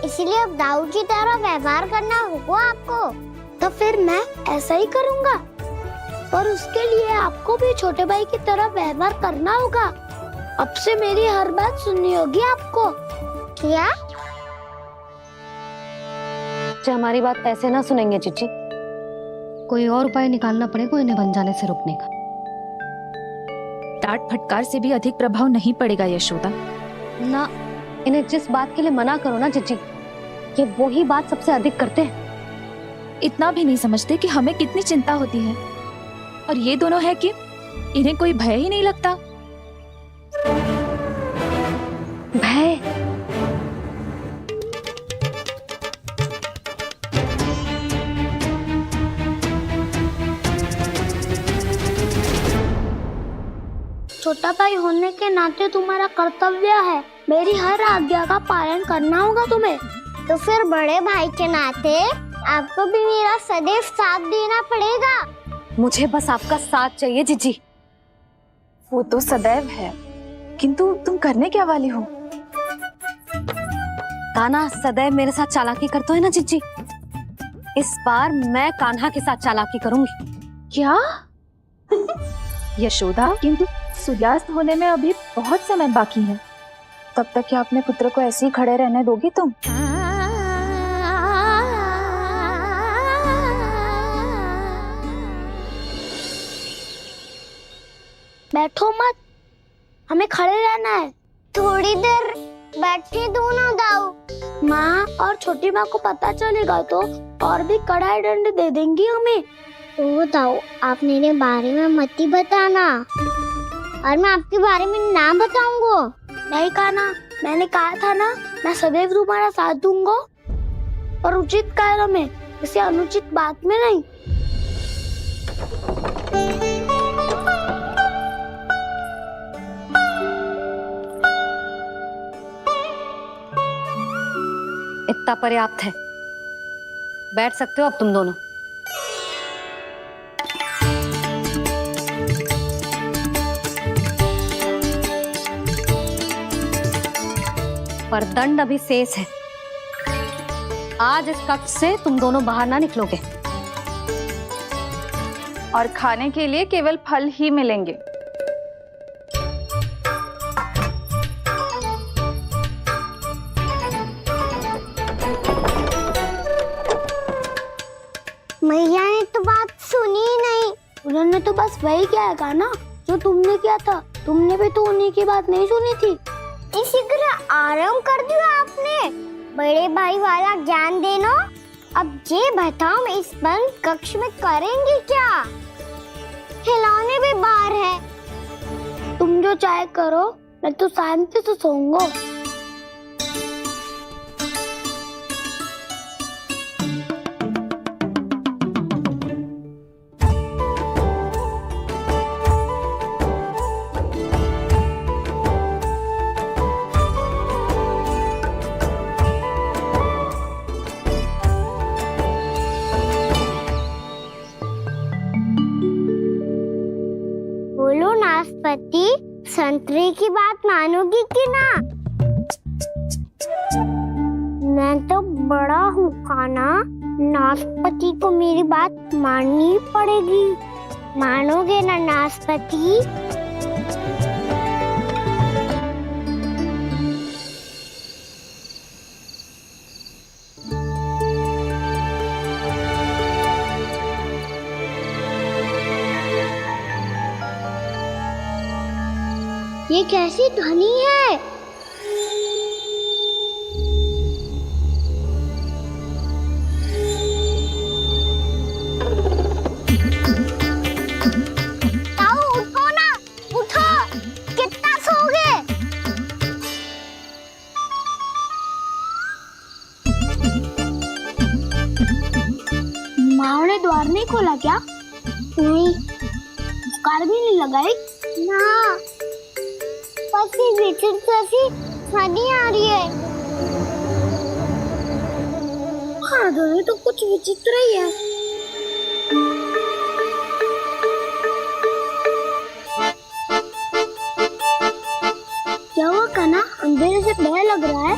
इसलिए अब दाऊ की तरह व्यवहार करना होगा आपको। तो फिर मैं ऐसा ही करूँगा, पर उसके लिए आपको भी छोटे भाई की तरह व्यवहार करना होगा। अब से मेरी हर बात सुननी होगी आपको। क्या? हमारी बात ऐसे ना सुनेंगे चिची। कोई और उपाय निकालना पड़ेगा इन्हें बन जाने से रोकने का। डांट फटकार से भी अधिक प्रभाव नहीं पड़ेगा यशोदा। ना, इन्हें जिस बात के लिए मना करो ना चिची, ये वो ही बात सबसे अधिक करते हैं। इतना भी नहीं समझते कि हमें कितनी चिंता होती है, और ये दोनों है कि इन्हें कोई भय ही नहीं लगता। भय? छोटा भाई होने के नाते तुम्हारा कर्तव्य है, मेरी हर आज्ञा का पालन करना होगा तुम्हें। तो फिर बड़े भाई के नाते आपको भी मेरा सदैव साथ देना पड़ेगा। मुझे बस आपका साथ चाहिए जीजी। वो तो सदैव है, किंतु तुम करने क्या वाली हो? कान्हा सदैव मेरे साथ चालाकी करते है ना जीजी, इस बार मैं कान्हा के साथ चालाकी करूंगी। क्या? यशोदा, किंतु सूर्यास्त होने में अभी बहुत समय बाकी है। तब तक क्या अपने पुत्र को ऐसे ही खड़े रहने दोगी तुम? बैठो मत, हमें खड़े रहना है। थोड़ी देर बैठे दो ना दाऊ। माँ और छोटी माँ को पता चलेगा तो और भी कड़ा दंड दे देंगी हमें। ओ दाऊ, आप मेरे बारे में मत ही बताना, और मैं आपके बारे में ना बताऊंगा। नहीं कान्हा, मैंने कहा था ना, मैं सदैव तुम्हारा साथ दूंगा, और उचित कार्य में, किसी अनुचित बात में नहीं। इतना पर्याप्त है, बैठ सकते हो अब तुम दोनों। पर दंड अभी शेष है। आज इस कक्ष से तुम दोनों बाहर ना निकलोगे, और खाने के लिए केवल फल ही मिलेंगे। मैया ने तो बात सुनी ही नहीं। उन्होंने तो बस वही किया है ना जो तुमने किया था। तुमने भी तो उन्हीं की बात नहीं सुनी थी। शीघ्र आराम कर दिया आपने। बड़े भाई वाला ज्ञान देना। अब ये बताओ, मैं इस बंद कक्ष में करेंगे क्या? खिलौने भी बाहर है। तुम जो चाहे करो, मैं तो शांति से सोऊंगा। बोलो नाशपाती, संतरे की बात मानोगी कि ना? मैं तो बड़ा हूँ कान्हा, नाशपाती को मेरी बात माननी पड़ेगी। मानोगे ना नाशपाती? ये कैसी ध्वनि है? ताऊ उठो ना, उठो, कितना सोओगे? माँ ने द्वार नहीं खोला क्या? नहीं। कार भी नहीं लगाई? ना, बस ये विचित्र जैसी ध्वनि आ रही है। हाँ, ध्वनि तो कुछ विचित्र ही है। क्या हुआ कान्हा, अंधेरे से डर लग रहा है?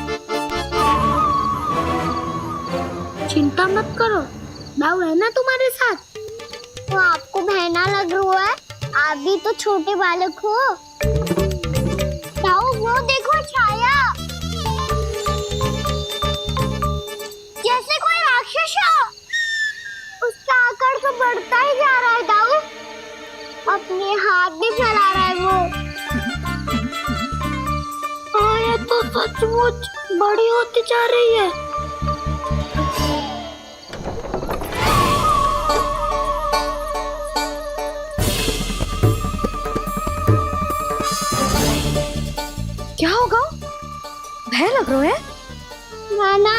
चिंता मत करो, दाऊ है ना तुम्हारे साथ। तो आपको बहना लग रहा है, आप भी तो छोटे बालक हो। ताऊ वो देखो छाया, जैसे कोई राक्षस हो। उसका आकार तो बढ़ता ही जा रहा है ताऊ, अपने हाथ भी फैला रहा है वो। हाँ, ये तो सचमुच बड़ी होती जा रही है। क्या होगा? भय लग रहा है? नाना,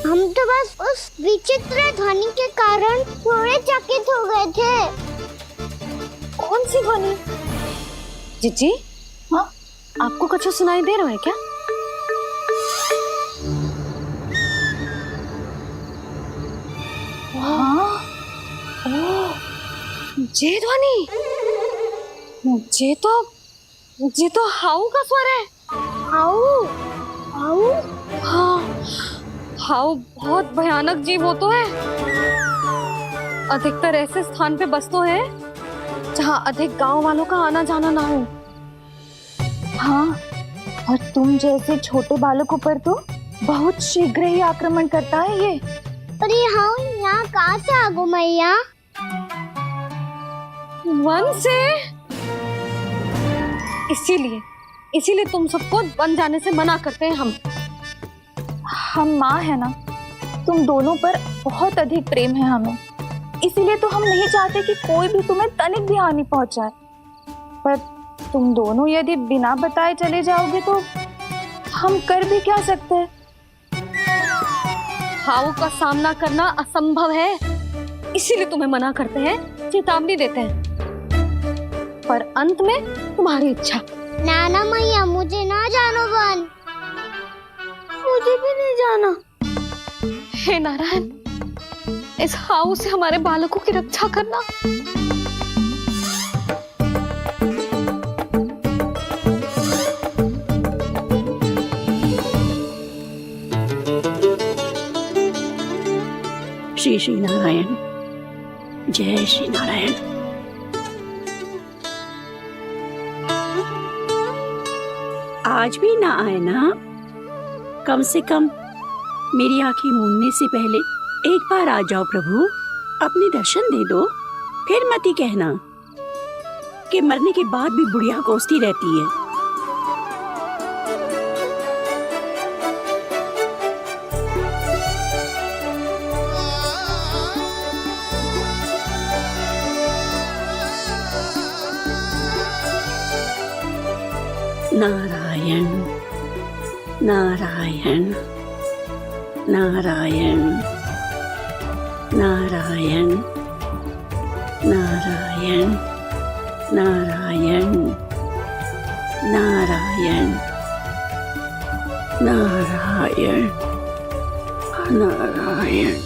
हम तो बस उस विचित्र ध्वनि के कारण थोड़े चकित हो गए थे। कौन सी ध्वनि? जीजी, हाँ, आपको कुछ सुनाई दे रहा है क्या? हाँ, ओह, ये ध्वनि, ये तो हाउ का स्वर है। हाउ, हाउ, हाँ, हाउ बहुत भयानक जीव हो तो है। अधिकतर ऐसे स्थान पे बसते हैं जहाँ अधिक गांव वालों का आना जाना ना हो। हाँ, और तुम जैसे छोटे बालकों पर तो बहुत शीघ्र ही आक्रमण करता है ये। पर ये हाउ यहाँ कहाँ से आ गो मैया? वन से। इसीलिए तुम सबको वन जाने से मना करते हैं हम माँ है ना, तुम दोनों पर बहुत अधिक प्रेम है हमें, इसीलिए तो हम नहीं चाहते कि कोई भी तुम्हें तनिक भी हानि पहुंचाए। पर तुम दोनों यदि बिना बताए चले जाओगे तो हम कर भी क्या सकते हैं? हाउ का सामना करना असंभव है, इसीलिए तुम्हें मना करते हैं, चेतावनी देते हैं। पर अंत में तुम्हारी इच्छा। नाना मैया, मुझे ना जानो वन। मुझे भी नहीं जाना। हे नारायण, इस हाउ से हमारे बालकों की रक्षा करना। श्री श्री नारायण, जय श्री नारायण। आज भी ना आए ना? कम से कम मेरी आंखें मूंदने से पहले एक बार आ जाओ प्रभु, अपने दर्शन दे दो। फिर मत ही कहना कि मरने के बाद भी बुढ़िया कोसती रहती है। नारायण नारायण नारायण नारायण नारायण नारायण नारायण नारायण नारायण।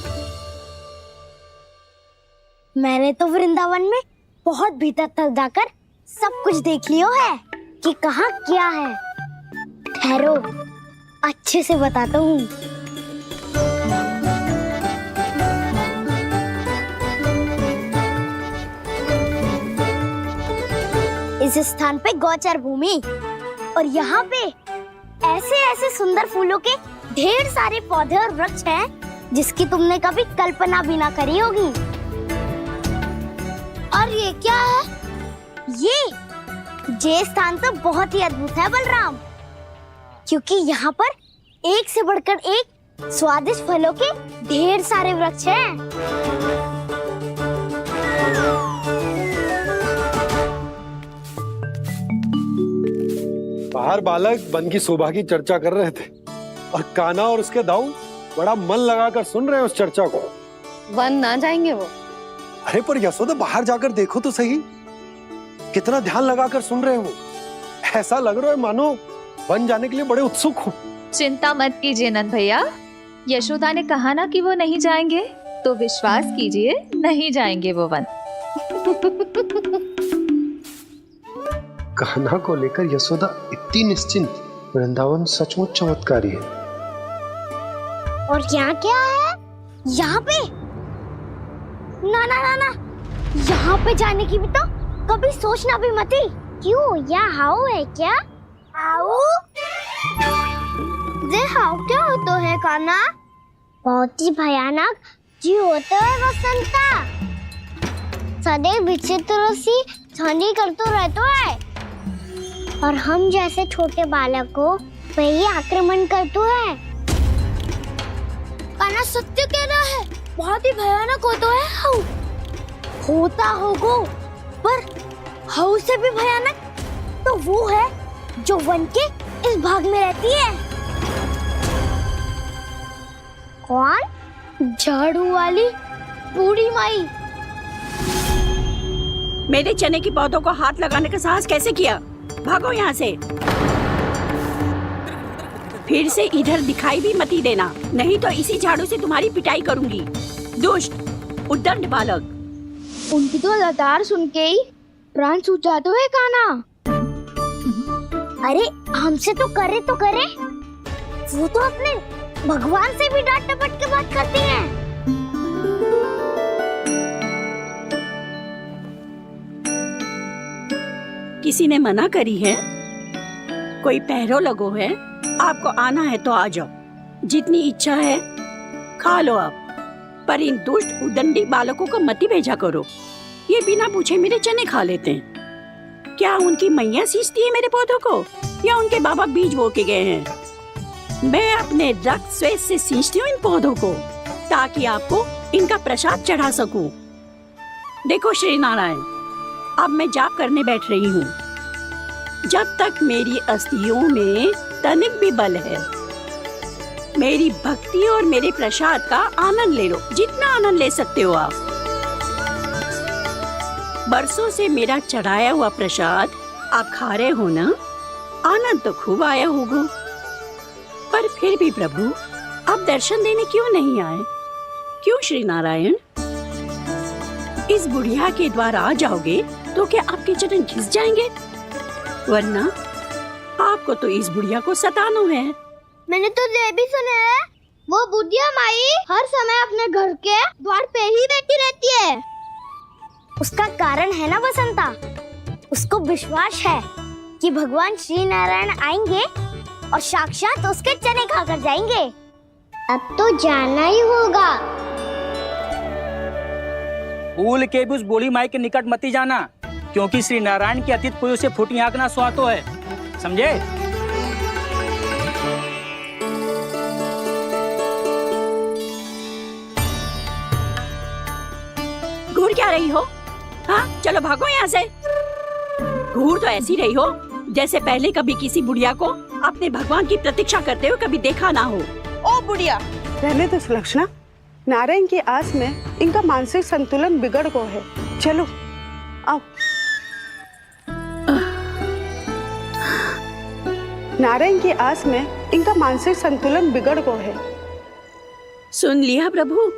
मैंने तो वृंदावन में बहुत भीतर तक जाकर सब कुछ देख लियो है कि कहाँ क्या है। ठहरो, अच्छे से बताता हूँ। इस स्थान पे गोचर भूमि और यहाँ पे ऐसे ऐसे सुंदर फूलों के ढेर सारे पौधे और वृक्ष हैं जिसकी तुमने कभी कल्पना भी ना करी होगी। और ये क्या है? ये स्थान तो बहुत ही अद्भुत है बलराम, क्योंकि यहाँ पर एक से बढ़कर एक स्वादिष्ट फलों के ढेर सारे वृक्ष हैं। बाहर बालक वन की शोभा की चर्चा कर रहे थे और कान्हा और उसके दाऊ बड़ा मन लगाकर सुन रहे हैं उस चर्चा को। वन ना जाएंगे वो। अरे पर यशोदा, बाहर जाकर देखो तो सही, कितना ध्यान लगाकर सुन रहे हो। ऐसा लग रहा है मानो वन जाने के लिए बड़े उत्सुक हो। चिंता मत कीजिए नंद भैया, यशोदा ने कहा ना कि वो नहीं जाएंगे, तो विश्वास कीजिए नहीं जाएंगे वो वन। कान्हा को लेकर यशोदा इतनी निश्चिंत, वृंदावन सचमुच चमत्कारी है। और यहाँ क्या है? यहाँ पे? ना ना ना ना, यहाँ पे जाने की भी तो कभी सोचना भी मत ही। क्यों, यहाँ हाउ है क्या? हाउ? ये हाउ क्या होता है काना? बहुत ही भयानक जी होता है वसंता। सदैव विचित्र सी ध्वनि करते रहता है और हम जैसे छोटे बालक को वही आक्रमण करते है। काना सत्य कह रहा है, बहुत ही भयानक होता है हाउ। होता होगा, पर हाउ से भी भयानक तो वो है जो वन के इस भाग में रहती है। कौन? झाड़ू वाली बूढ़ी माई। मेरे चने की पौधों को हाथ लगाने का साहस कैसे किया? भागो यहाँ से। फिर से इधर दिखाई भी मत ही देना, नहीं तो इसी झाड़ू से तुम्हारी पिटाई करूंगी। दुष्ट उद्दंड बालक। उनकी तो लतार सुन के ही प्राण सूझ जाते हुए काना। अरे हमसे तो करे, वो तो अपने भगवान से भी डांट डपट के बात करती हैं। किसी ने मना करी है? कोई पैरों लगो है? आपको आना है तो आ जाओ, जितनी इच्छा है खा लो आप, पर इन दुष्ट उदंडी बालकों को मत ही भेजा करो। ये बिना पूछे मेरे चने खा लेते हैं। क्या उनकी मैया सींचती है मेरे पौधों को, या उनके बाबा बीज बो के गए हैं? मैं अपने रक्त स्वेद से सींचती हूँ इन पौधों को, ताकि आपको इनका प्रसाद चढ़ा सकूं। देखो श्री नारायण, अब मैं जाप करने बैठ रही हूँ। जब तक मेरी अस्थियों में तनिक भी बल है, मेरी भक्ति और मेरे प्रसाद का आनंद ले लो, जितना आनंद ले सकते हो आप। बरसों से मेरा चढ़ाया हुआ प्रसाद आप खा रहे हो ना? आनंद तो खूब आया होगा, पर फिर भी प्रभु आप दर्शन देने क्यों नहीं आए? क्यों श्री नारायण? इस बुढ़िया के द्वार आ जाओगे तो क्या आपके चरण घिस जाएंगे? वरना आपको तो इस बुढ़िया को सताना है। मैंने तो ये भी सुना है, वो बुढ़िया माई हर समय अपने घर के द्वार पे ही बैठी रहती है। उसका कारण है ना बसंता, उसको विश्वास है कि भगवान श्री नारायण आएंगे और साक्षात उसके चने खाकर जाएंगे। अब तो जाना ही होगा। भूल के भी उस बूढ़ी माई के निकट मत ही जाना, क्योंकि श्री नारायण की अतीत पुरुष से फूटी आंख ना सुहातो है, समझे? घूर क्या रही हो? हाँ, चलो भागो यहाँ से। घूर तो ऐसी रही हो जैसे पहले कभी किसी बुढ़िया को अपने भगवान की प्रतीक्षा करते हुए कभी देखा ना हो। ओ बुढ़िया, रहने दो सुलक्षणा। नारायण की आस में इनका मानसिक संतुलन बिगड़ गया है। चलो आओ। नारायण की आस में इनका मानसिक संतुलन बिगड़ गया है। सुन लिया प्रभु,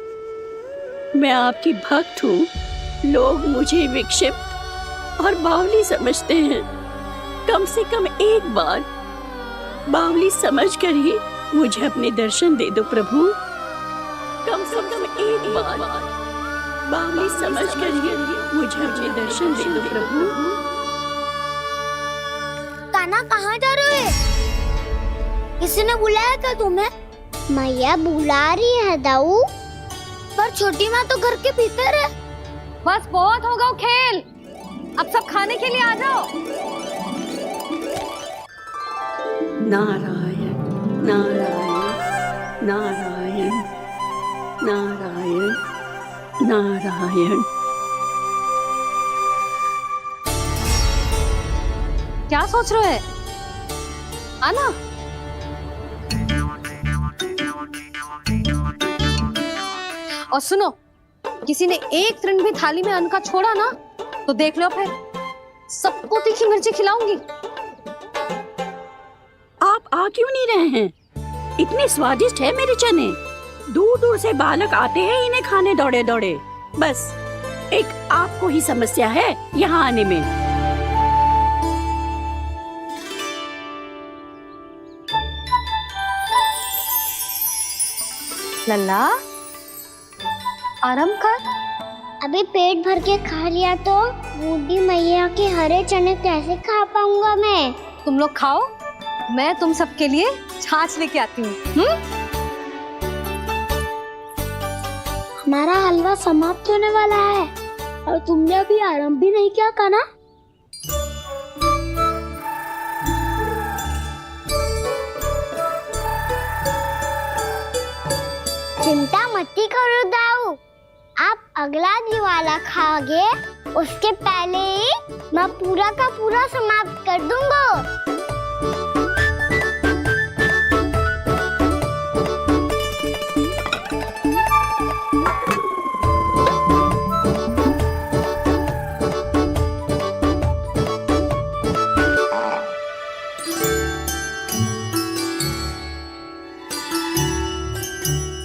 मैं आपकी भक्त हूँ। लोग मुझे विक्षिप्त और बावली समझते हैं। कम से कम एक बार बावली समझकर ही मुझे अपने दर्शन दे दो प्रभु। कम से कम एक बार बावली समझकर ही मुझे अपने दर्शन दे दो प्रभु। काना कहाँ जा रहे हो? किसी ने बुलाया क्या तुम्हें? मैया बुला रही है दाऊ। पर छोटी माँ तो घर के भीतर है। बस बहुत होगा वो खेल, अब सब खाने के लिए आ जाओ। नारायण नारायण नारायण नारायण नारायण। क्या सोच रहे हैं? आना। और सुनो, किसी ने एक तृण भी थाली में अन्न का छोड़ा ना तो देख लो, फिर सबको तीखी मिर्ची खिलाऊंगी। आप आ क्यों नहीं रहे हैं? इतने स्वादिष्ट है मेरे चने। दूर दूर से बालक आते हैं इन्हें खाने दौड़े दौड़े। बस एक आपको ही समस्या है यहाँ आने में। लल्ला आराम कर। अभी पेट भर के खा लिया तो बूढ़ी मैया के हरे चने कैसे खा पाऊंगा मैं? तुम लोग खाओ, मैं तुम सबके लिए छाछ लेके आती हूँ। हमारा हलवा समाप्त होने वाला है और तुमने अभी आराम भी नहीं किया कान्हा। चिंता मत करो दाऊ, आप अगला दिवाला खाओगे उसके पहले ही मैं पूरा का पूरा समाप्त कर दूंगा।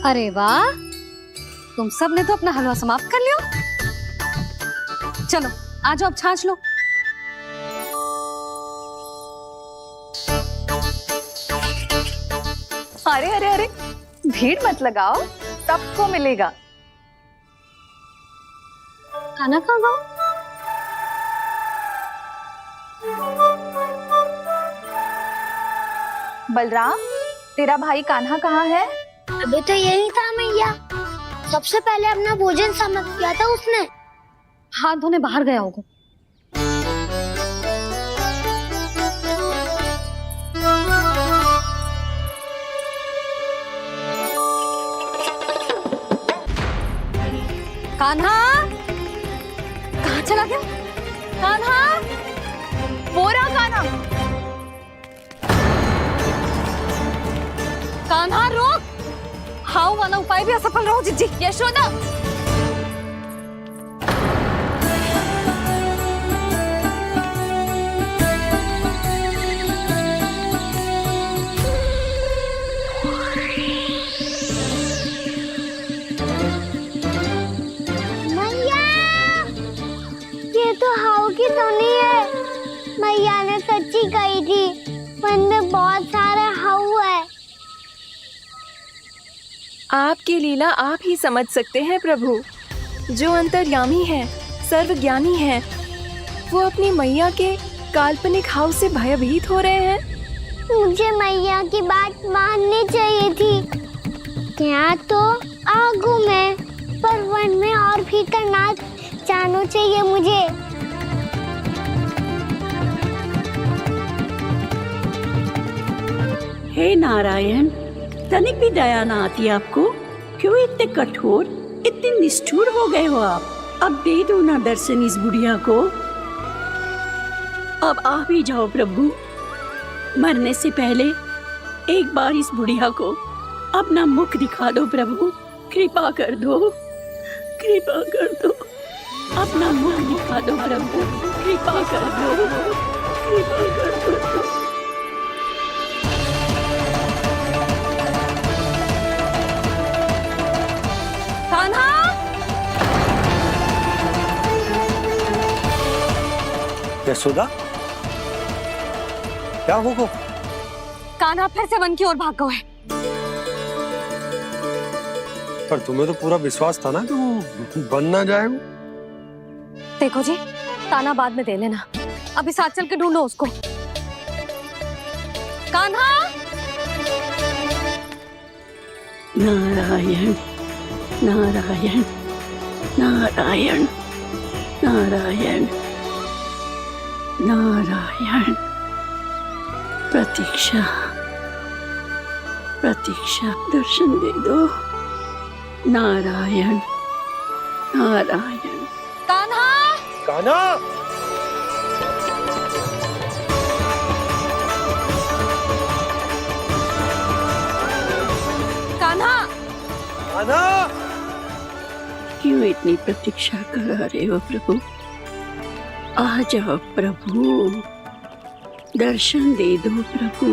अरे वाह, तुम सब ने तो अपना हलवा समाप्त कर लिया। चलो आ जाओ, अब छाछ लो। अरे अरे अरे, भीड़ मत लगाओ, सबको मिलेगा। खाना खा गो। बलराम, तेरा भाई कान्हा कहाँ है? अभी तो यही था मैया, सबसे पहले अपना भोजन समाप्त किया था उसने। हाथ धोने बाहर गया होगा। कान्हा कहाँ चला गया? कान्हा, वो रहा कान्हा। कान्हा रोक, हाउ वाला उपाय भी असफल रहो जिज्जी। यशोदा, मैया, ये तो हाउ की धुनी है। मैया ने सच्ची कही थी, मन में बहुत सारे हाउ है। आपकी लीला आप ही समझ सकते हैं प्रभु। जो अंतर्यामी है, सर्वज्ञानी है, वो अपनी मैया के काल्पनिक हाव से भयभीत हो रहे हैं। मुझे मैया की बात माननी चाहिए थी। यहाँ तो आगू में, पर वन में और भीतर ना जानो चाहिए मुझे। हे नारायण, तनिक भी दया ना आती आपको? क्यों इतने कठोर, इतने निष्ठुर हो गए हो आप? अब दे दो ना दर्शन इस बुढ़िया को। अब आ भी जाओ प्रभु, मरने से पहले एक बार इस बुढ़िया को अपना मुख दिखा दो प्रभु। कृपा कर दो, कृपा कर दो, अपना मुख दिखा दो प्रभु। कृपा कर दो, कृपा कर दो। कान्हा, यशोदा, क्या होगा? कान्हा फिर से वन की ओर भाग गए। पर तुम्हें तो पूरा विश्वास था ना कि वो बन ना जाए। देखो जी, ताना बाद में दे लेना, अभी साथ चल के ढूंढो उसको। कान्हा, नारायण नारायण नारायण नारायण नारायण। प्रतीक्षा प्रतीक्षा, दर्शन दे दो। नारायण नारायण। कान्हा, कान्हा, कान्हा, कान्हा। क्यों इतनी प्रतीक्षा करा रहे हो प्रभु? आ जाओ प्रभु, दर्शन दे दो प्रभु।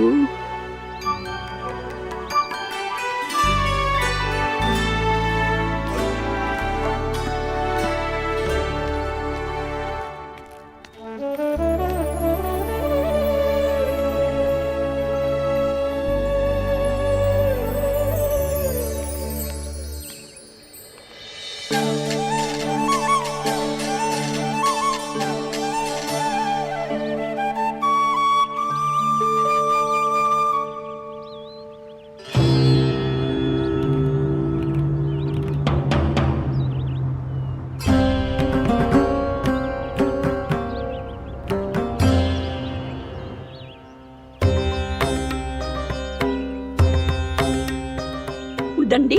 उदंडी,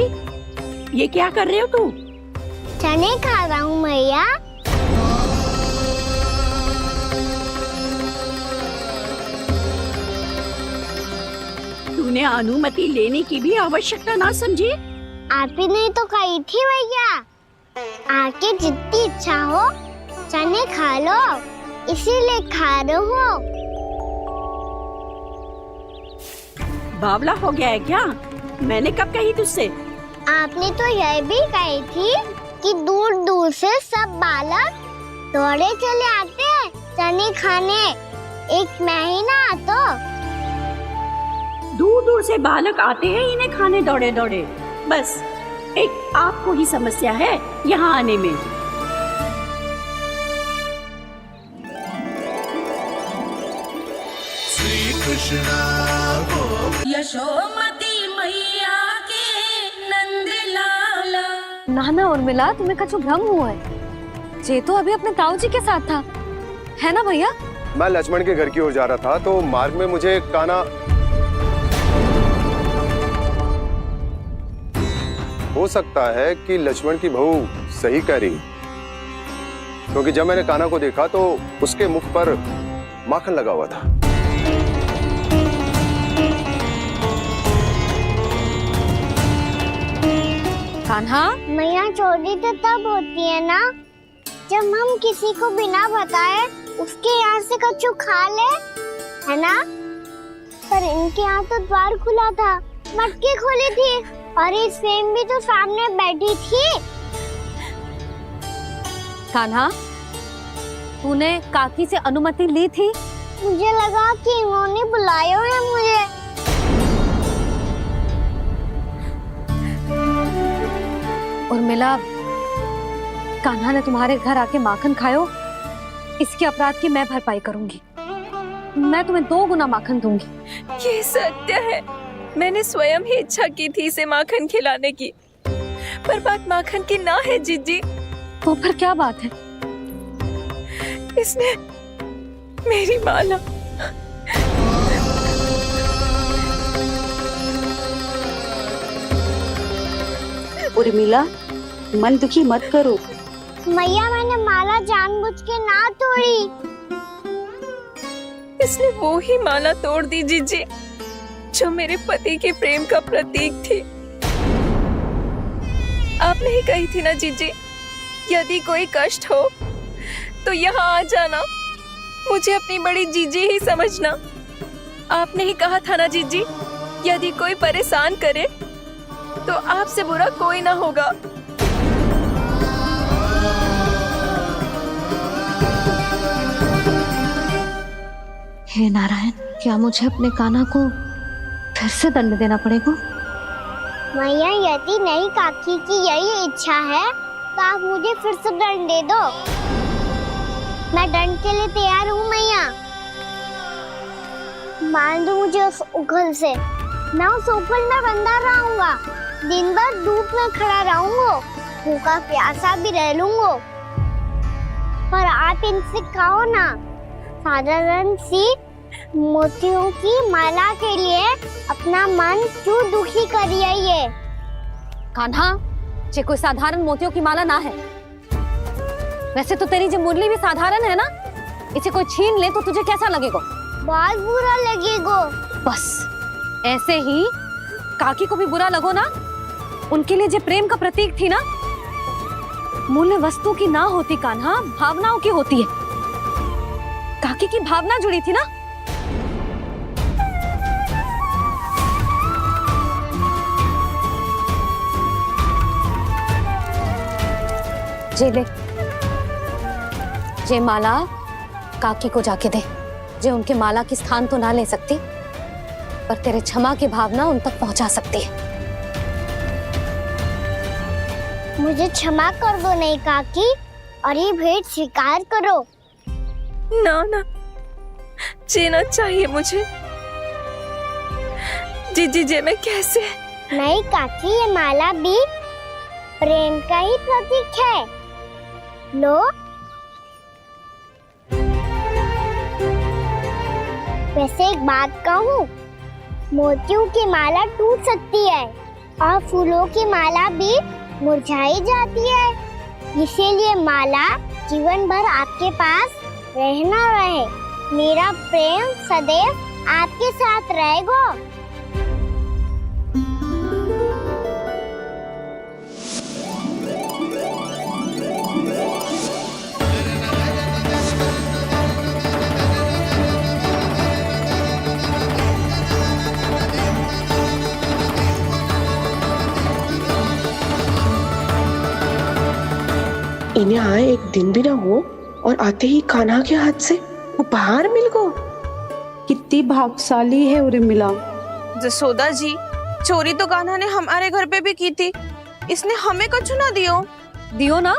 ये क्या कर रहे हो तू? चने खा रहा हूँ मैया। तूने अनुमति लेने की भी आवश्यकता ना समझी? आप ही ने तो कही थी भैया, आके जितनी इच्छा हो चने खा लो, इसीलिए खा रहे हो। बावला हो गया है क्या? मैंने कब कही तुझसे? आपने तो यह भी कही थी कि दूर दूर से सब बालक दौड़े चले आते हैं चने खाने, एक महीना तो दूर दूर से बालक आते हैं इन्हें खाने दौड़े दौड़े। बस एक आपको ही समस्या है यहाँ आने में। यशोमती मैया के नंद लाला। नाना उर्मिला, तुम्हें कछु भ्रम हुआ है। जे तो अभी अपने ताऊ जी के साथ था, है ना भैया? मैं लक्ष्मण के घर की ओर जा रहा था तो मार्ग में मुझे कान्हा, हो सकता है कि लक्ष्मण की बहू सही कह रही, क्योंकि जब मैंने कान्हा को देखा तो उसके मुख पर माखन लगा हुआ था। कान्हा, मैया चोरी तो तब होती है ना जब हम किसी को बिना बताए उसके यहाँ से कछु खा ले, है ना? पर इनके यहाँ तो द्वार खुला था, मटकी खोली थी और इस फेम भी तो सामने बैठी थी। कान्हा, तूने काकी से अनुमति ली थी? मुझे लगा कि इन्होंने बुलाया है मुझे। उर्मिला, कान्हा ने तुम्हारे घर आके माखन खायो, इसके अपराध की मैं भरपाई करूंगी। मैं तुम्हें 2 गुना माखन दूंगी। ये सत्य है, मैंने स्वयं ही इच्छा की थी इसे माखन खिलाने की, पर बात माखन की ना है जीजी। तो फिर क्या बात है? इसने मेरी माला, उर्मिला, मन दुखी मत करो। मैया, मैंने माला जानबूझ के ना तोड़ी। इसने वो ही माला तोड़ दी जीजी जो मेरे पति के प्रेम का प्रतीक थी। आपने ही कही थी ना जीजी, यदि कोई कष्ट हो तो यहाँ आ जाना, मुझे अपनी बड़ी जीजी ही समझना। आपने ही कहा था ना जीजी, यदि कोई परेशान करे तो आपसे बुरा कोई ना होगा। हे नारायण, क्या मुझे अपने कान्हा को फिर से दंड देना पड़ेगा? मैया, यदि नहीं काकी की यही इच्छा है तो आप मुझे फिर से दंड दे दो। मैं दंड के लिए तैयार हूँ मैया। मान दो मुझे उस उखल से, मैं उस उखल में बंधा रहूंगा, दिन भर धूप में खड़ा रहूंगा, भूखा प्यासा भी रह लूंगा। पर आप इनसे कहो ना, साधारण सी मोतियों की माला के लिए अपना मन क्यों दुखी करिए? ये कान्हा, ये कोई साधारण मोतियों की माला ना है। वैसे तो तेरी जो मुरली भी साधारण है ना, इसे कोई छीन ले तो तुझे कैसा लगेगा? बहुत बुरा लगेगा। बस ऐसे ही काकी को भी बुरा लगो ना। उनके लिए जो प्रेम का प्रतीक थी ना, मूल्य वस्तु की ना होती कान्हा, भावनाओं की होती है। काकी की भावना जुड़ी थी ना। जे ले, जे माला काकी को जाके दे। जे उनके माला की स्थान तो ना ले सकती, पर तेरे क्षमा की भावना उन तक पहुंचा सकती है। मुझे क्षमा कर दो नहीं काकी, और ये भेंट स्वीकार करो। ना ना, जीना चाहिए मुझे। जीजी जे मैं कैसे? नहीं काकी, ये माला भी प्रेम का ही प्रतीक है। लो, वैसे एक बात कहूँ, मोतियों की माला टूट सकती है, और फूलों की माला भी मुरझाई जाती है। इसीलिए माला जीवन भर आपके पास रहना रहे। मेरा प्रेम सदैव आपके साथ रहेगा। इन्हें आए एक दिन भी ना हो और आते ही कान्हा के हाथ से उपहार मिल गो। कितनी भाग्यशाली है उर्मिला। जसोदा जी, चोरी तो कान्हा ने हमारे घर पे भी की थी। इसने हमें कछु ना दियो। दियो ना,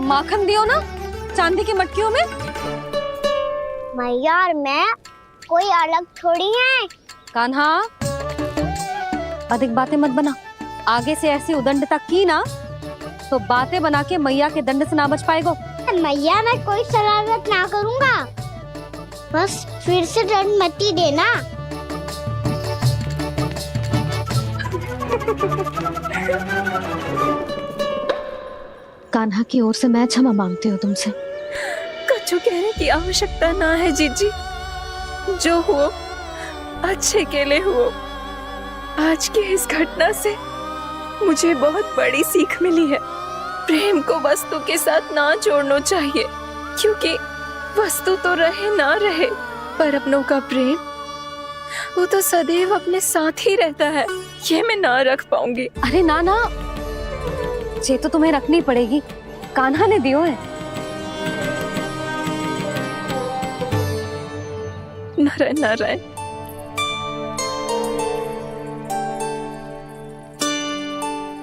माखन दियो ना चांदी की मटकियों में। मैया और मैं कोई अलग थोड़ी हैं। कान्हा, अधिक बातें मत बना। आगे से ऐसी उदंडता की ना तो बातें बना के मैया के दंड से ना बच पाएगो। मैया, मैं कोई शरारत ना करूंगा, बस फिर से दंड मत ही देना। कान्हा की ओर से मैं क्षमा मांगती हूँ तुमसे। कछु कहने की आवश्यकता ना है जीजी। जो हुआ अच्छे के लिए हुआ। आज की इस घटना से मुझे बहुत बड़ी सीख मिली है। प्रेम को वस्तु के साथ ना जोड़ना चाहिए, क्योंकि वस्तु तो रहे ना रहे, पर अपनों का प्रेम वो तो सदैव अपने साथ ही रहता है। ये मैं ना रख पाऊंगी। अरे ना ना, ये तो तुम्हें रखनी पड़ेगी। कान्हा ने दियो है। नारायण नारायण।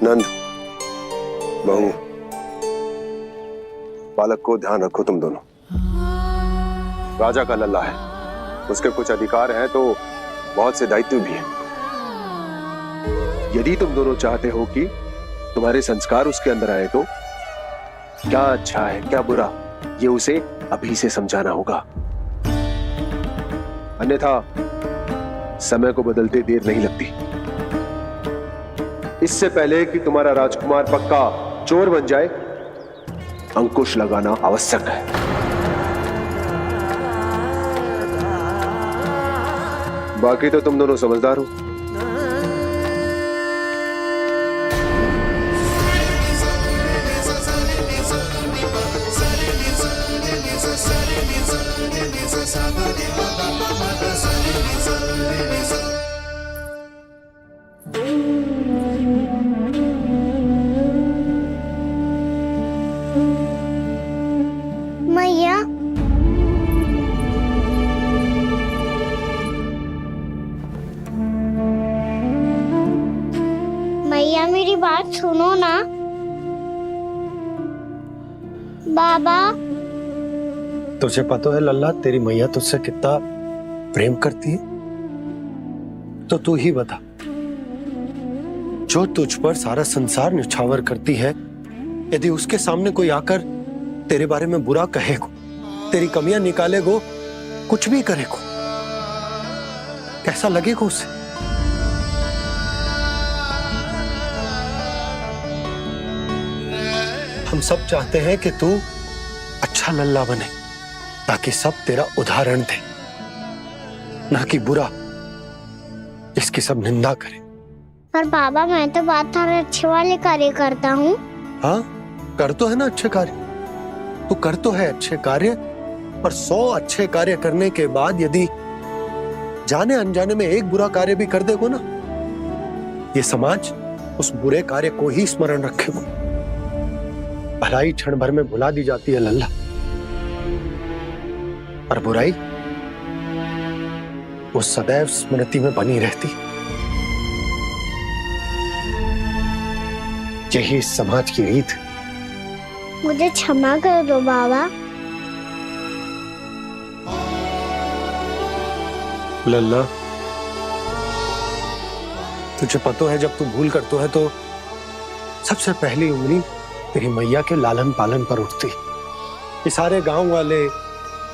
नंद, बहू, बालक को ध्यान रखो तुम दोनों। राजा का लल्ला है, उसके कुछ अधिकार हैं तो बहुत से दायित्व भी हैं। यदि तुम दोनों चाहते हो कि तुम्हारे संस्कार उसके अंदर आए तो क्या अच्छा है क्या बुरा, ये उसे अभी से समझाना होगा। अन्यथा समय को बदलते देर नहीं लगती। इससे पहले कि तुम्हारा राजकुमार पक्का चोर बन जाए, अंकुश लगाना आवश्यक है। बाकी तो तुम दोनों समझदार हो। मैया, मैया मेरी बात सुनो ना। बाबा, तुझे पता है लल्ला, तेरी मैया तुझसे कितना प्रेम करती है? तो तू ही बता, जो तुझ पर सारा संसार न्यौछावर करती है, यदि उसके सामने कोई आकर तेरे बारे में बुरा कहेगो, तेरी कमियां निकालेगो, कुछ भी करेगो, कैसा लगेगा उसे? हम सब चाहते हैं कि तू अच्छा लल्ला बने, ताकि सब तेरा उदाहरण दे, ना कि बुरा जिसकी सब निंदा करे। पर बाबा, मैं तो बात हर अच्छे वाले कार्य करता हूँ। हाँ, कर तो है ना अच्छे कार्य, तू कर तो है अच्छे कार्य, पर 100 अच्छे कार्य करने के बाद यदि जाने अनजाने में एक बुरा कार्य भी कर देगो ना, ये समाज उस बुरे कार्य को ही स्मरण रखेगो। भलाई क्षण भर में भुला दी जाती है लल्ला, और बुराई वो सदैव स्मृति में बनी रहती। यही इस समाज की रीत। मुझे क्षमा कर दो बाबा। लल्ला, तुझे पता है जब तू भूल करतो है तो सबसे पहली उंगली तेरी मैया के लालन पालन पर उठती। ये सारे गांव वाले,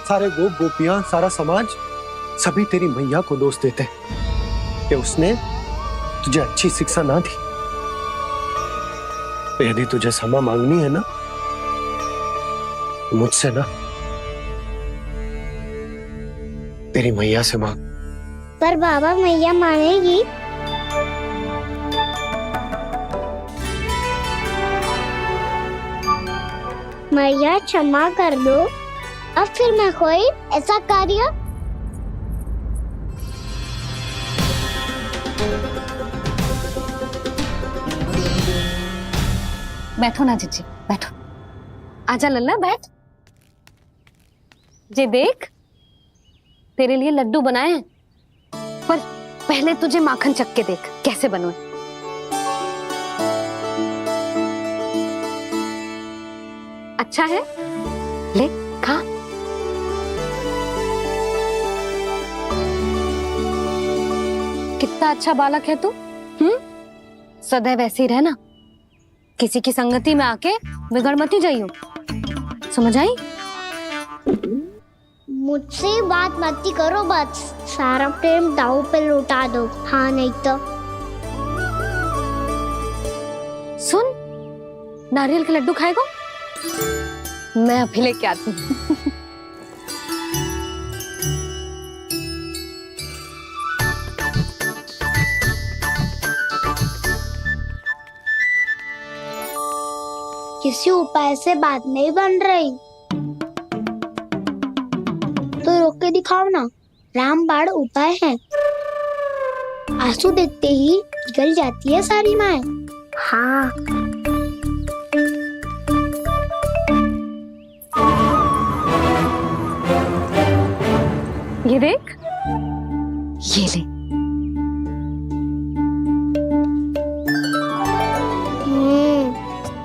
सारे गोप गोपियां, सारा समाज सभी तेरी मैया को दोष देते कि उसने तुझे अच्छी शिक्षा ना दी, तो यदि तुझे क्षमा मांगनी है ना, मुझसे ना, तेरी मैया से मांग। पर बाबा मैया मानेगी? मैया क्षमा कर दो, अब फिर मैं कोई ऐसा कार्य। बैठो ना जीजी, बैठो। आजा लल्ला, बैठ। जे देख, तेरे लिए लड्डू बनाए हैं, पर पहले तुझे माखन चख के देख कैसे बने। अच्छा है, ले खा। कितना अच्छा बालक है तू। सदैव ऐसे ही रहना, किसी की संगति में आके बिगड़ मती जाइयो, समझ आई? मुझसे बात मत करो, बस सारा प्रेम दाव पे लौटा दो। हाँ नहीं तो सुन, नारियल के लड्डू खाएगा? मैं अभी लेके आती हूँ। किसी उपाय से बात नहीं बन रही तो रोक के दिखाओ ना। रामबाण उपाय है, आंसू देखते ही निकल जाती है सारी माए। हाँ। ये देख, ये ले।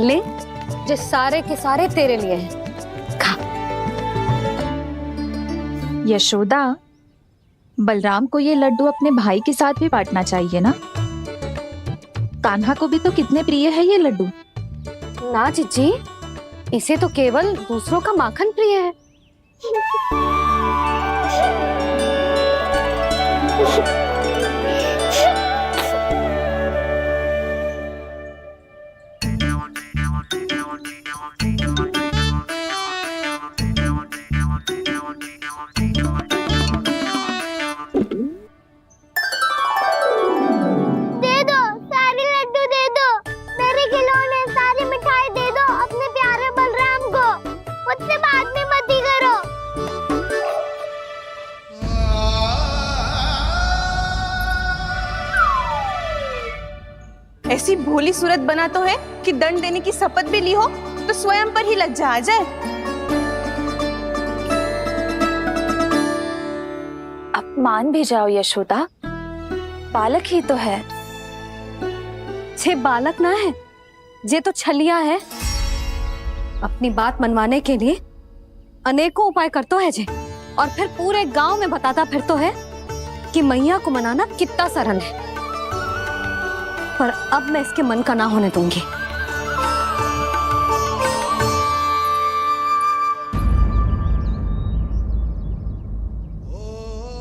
ले, जो सारे के सारे तेरे लिए हैं, खा। यशोदा, बलराम को ये लड्डू अपने भाई के साथ भी बांटना चाहिए ना। कान्हा को भी तो कितने प्रिय है ये लड्डू। ना जीजी, इसे तो केवल दूसरों का माखन प्रिय है। ऐसी भोली सूरत बना तो है कि दंड देने की शपथ भी ली हो तो स्वयं पर ही लज्जा आ जाए। अब मान भी जाओ यशोदा, बालक ही तो है। छे बालक ना है, जे तो छलिया है। अपनी बात मनवाने के लिए अनेकों उपाय करतो है जे, और फिर पूरे गांव में बताता फिरतो है कि मैया को मनाना कितना सरल है। पर अब मैं इसके मन का ना होने दूंगी।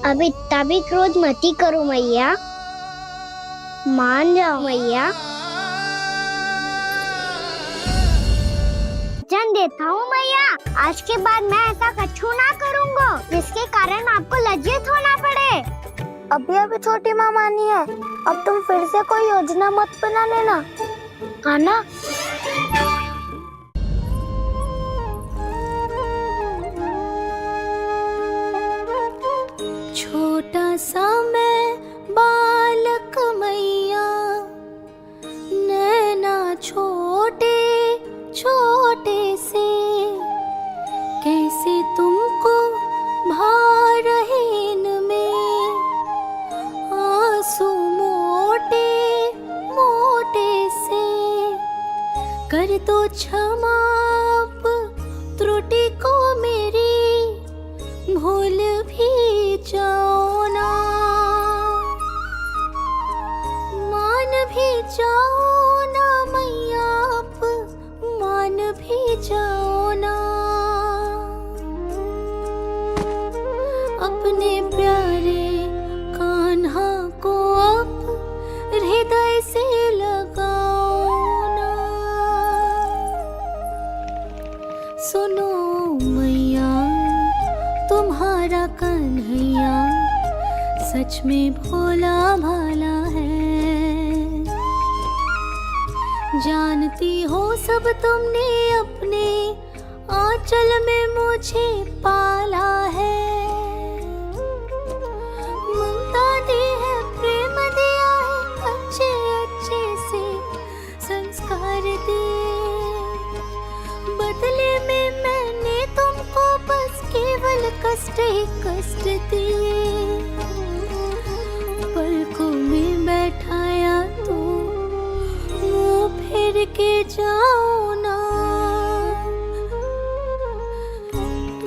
अब इतना भी क्रोध मती करो मैया, मान जाओ मैया। वचन देता हूँ मैया, आज के बाद मैं ऐसा कछु ना करूँगा जिसके कारण आपको लज्जित होना पड़े। अभी अभी छोटी माँ मानी है, अब तुम फिर से कोई योजना मत बना लेना, हाँ ना? छोटा सा मैं बालक मैया, नैना छोटे छोटे से, कैसे तुमको भा रहे इनमें आंसू मोटे मोटे से। कर दो क्षमा त्रुटि को मेरी, भूल भी जाओ ना, मान भी जाओ ना मैया, आप मान भी जाओ ना। अपने प्यारे कान्हा को अब हृदय से लगाओ ना। सुनो मैया तुम्हारा कन्हैया सच में भोला भाला है। जानती हो सब तुमने अपने आंचल में मुझे पाला है। ममता दी है, प्रेम दिया है, अच्छे अच्छे से संस्कार दिए। बदले में मैंने तुमको बस केवल कष्ट ही कष्ट दिए। पलकों में बैठाया तो मुंह फेर के जाओ ना।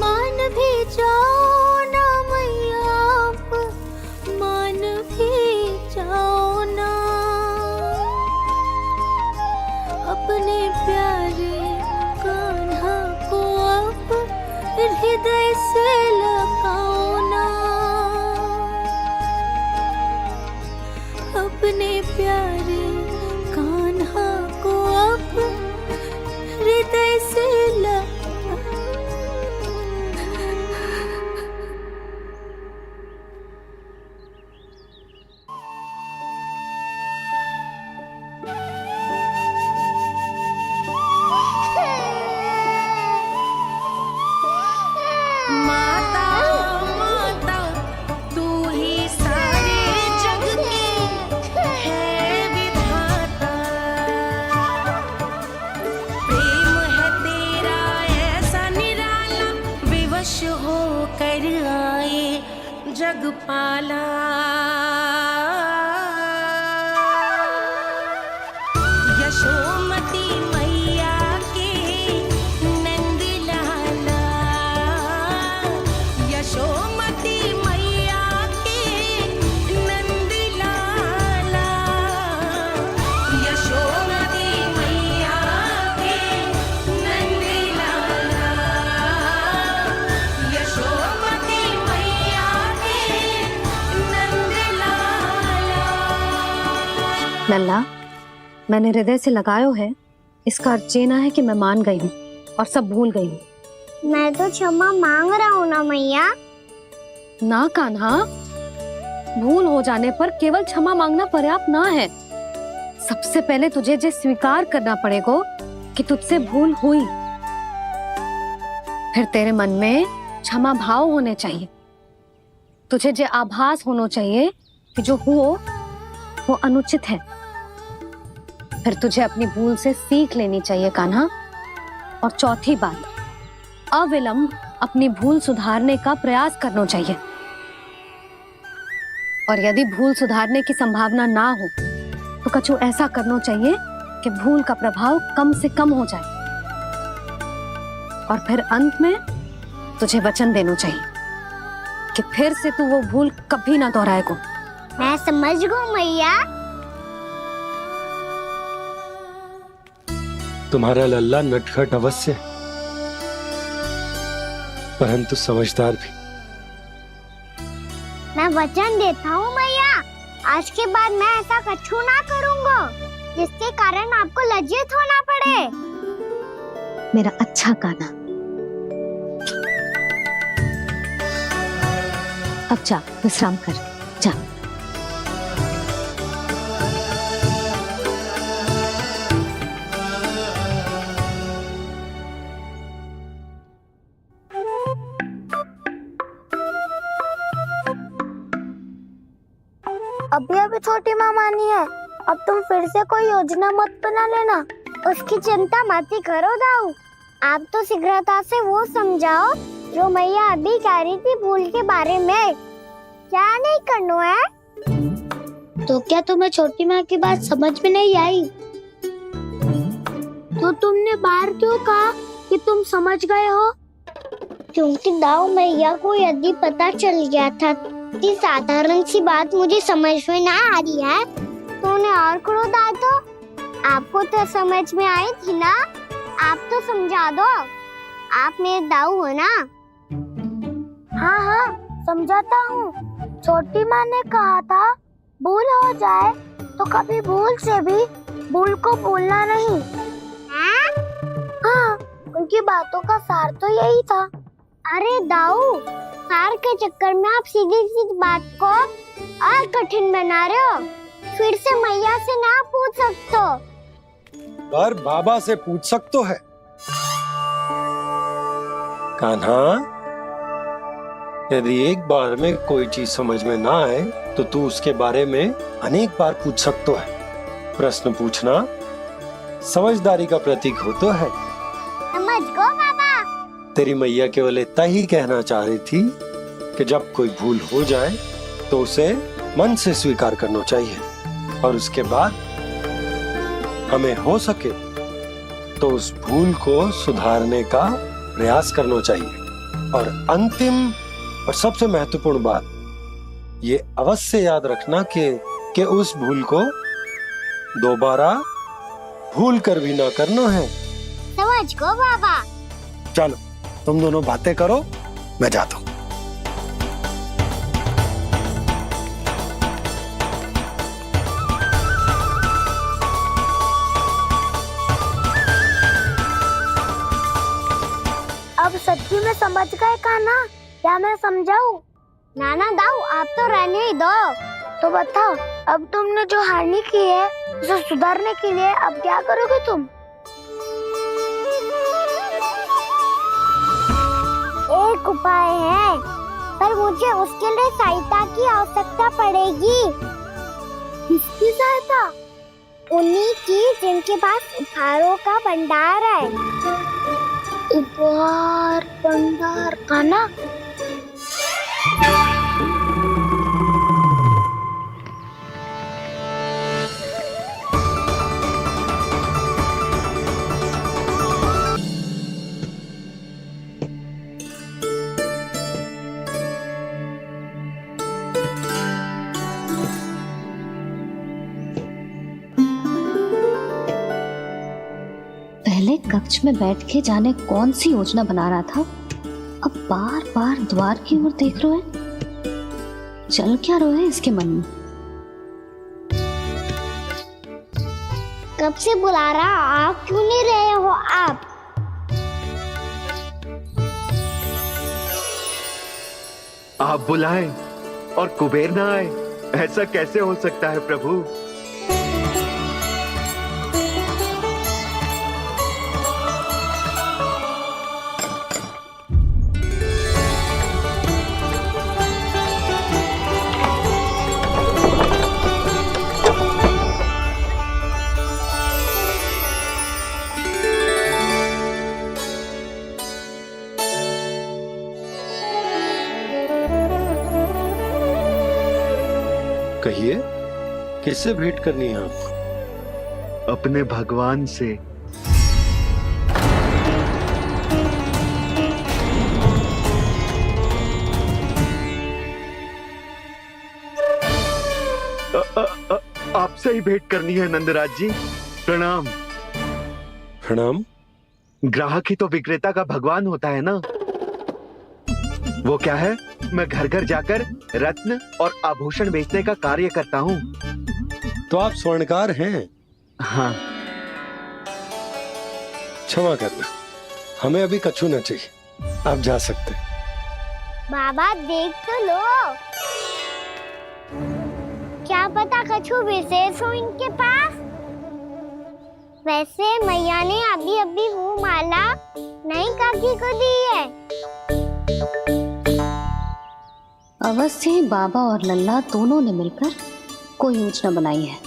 मान भी जाओ ना मैया, आप मान भी जाओ ना। अपने प्यारे कान्हा को अब हृदय से लगाओ ना। अपने प्यारे कान्हा को अब हृदय से माता माता तू ही सारे जग की है विधाता। प्रेम है तेरा ऐसा निराला, विवश हो कर आए जग पाला। यशोमती मैया के नंद लाला। यशोमती मैया के नंद लाला। यशोमती मैया के नंद लाला। यशोमती मैया के नंद लाला। लल्ला, मैंने हृदय से लगायो है, इसका अर्थ ये ना है कि मैं मान गई हूँ और सब भूल गई हूँ। मैं तो क्षमा मांग रहा हूँ ना मैया। ना कान्हा, भूल हो जाने पर केवल क्षमा मांगना पर्याप्त ना है। सबसे पहले तुझे ये स्वीकार करना पड़ेगा कि तुझसे भूल हुई। फिर तेरे मन में क्षमा भाव होने चाहिए। तुझे ये आभास होना चाहिए कि जो हुआ वो अनुचित है। फिर तुझे अपनी भूल से सीख लेनी चाहिए कान्हा। और चौथी बात, अविलंब अपनी भूल सुधारने का प्रयास करना चाहिए। और यदि भूल सुधारने की संभावना ना हो तो कछु ऐसा करना चाहिए कि भूल का प्रभाव कम से कम हो जाए। और फिर अंत में तुझे वचन देना चाहिए कि फिर से तू वो भूल कभी ना दोहराएगा। मैं समझ गई मैया। तुम्हारा लल्ला नटखट अवश्य, परंतु समझदार भी। मैं वचन देता हूँ मैया, आज के बाद मैं ऐसा कछु ना करूँगा जिसके कारण आपको लज्जित होना पड़े। मेरा अच्छा कान्हा, अब जा विश्राम कर, जा। अभी अभी छोटी माँ मानी है, अब तुम फिर से कोई योजना मत बना लेना। उसकी चिंता मत ही करो दाऊ। आप तो शीघ्रता से वो समझाओ जो मैया अभी कह रही थी भूल के बारे में। क्या नहीं करना है? तो क्या तुम्हें छोटी माँ की बात समझ में नहीं आई? तो तुमने बाहर क्यों कहा कि तुम समझ गए हो? क्योंकि दाऊ मैया को यदि पता चल गया था कि साधारण सी बात मुझे समझ में ना आ रही है तो उन्हें और क्रोध आया। तो आपको तो समझ में आई थी ना, आप तो समझा दो। आप मेरे दाऊ हो ना। हाँ हाँ समझाता हूँ। छोटी माँ ने कहा था भूल हो जाए तो कभी भूल से भी भूल को भूलना नहीं। हाँ, उनकी बातों का सार तो यही था। अरे दाऊ, सार के चक्कर में आप सीधी सीधी बात को और कठिन बना रहे हो। फिर से मैया से ना पूछ सकते हो, पर बाबा से पूछ सकते है। कान्हा, यदि एक बार में कोई चीज समझ में ना आए तो तू उसके बारे में अनेक बार पूछ सकते है। प्रश्न पूछना समझदारी का प्रतीक होता है। समझ गो बाबा। तेरी मैया केवल इतना ही कहना चाह रही थी कि जब कोई भूल हो जाए तो उसे मन से स्वीकार करना चाहिए और उसके बाद हमें हो सके तो उस भूल को सुधारने का प्रयास करना चाहिए। और अंतिम और सबसे महत्वपूर्ण बात ये अवश्य याद रखना कि उस भूल को दोबारा भूल कर भी ना करना है। समझ गो बाबा। चलो तुम दोनों बातें करो, मैं जाता हूँ। अब सच्ची में समझ गए कान्हा, क्या मैं समझाऊं? नाना दाऊ, आप तो रहने ही दो। तो बताओ, अब तुमने जो हानि की है उसे सुधारने के लिए अब क्या करोगे तुम? एक उपाय है, पर मुझे उसके लिए सहायता की आवश्यकता पड़ेगी। किसकी सहायता? उन्हीं की जिनके पास उपहारों का भंडार है। उपहार भंडार कान्हा? पहले कक्ष में बैठ के जाने कौन सी योजना बना रहा था, अब बार बार द्वार की ओर देख रहे हैं। चल क्या रहे हैं इसके मन में? कब से बुला रहा, आप क्यों नहीं रहे हो? आप बुलाएं और कुबेर ना आए, ऐसा कैसे हो सकता है प्रभु? कहिए, किससे भेंट करनी है आपको? अपने भगवान से। आपसे ही भेंट करनी है नंदराज जी। प्रणाम। प्रणाम। ग्राहक ही तो विक्रेता का भगवान होता है ना। वो क्या है, मैं घर घर जाकर रत्न और आभूषण बेचने का कार्य करता हूँ। तो आप स्वर्णकार हैं? हाँ। क्षमा करना, हमें अभी कछु न चाहिए, आप जा सकते हैं। बाबा देख तो लो, क्या पता कछु विशेष हो इनके पास। वैसे मैया ने अभी अभी वो माला नई काकी को दी है। अवश्य ही बाबा और लल्ला दोनों ने मिलकर कोई योजना बनाई है।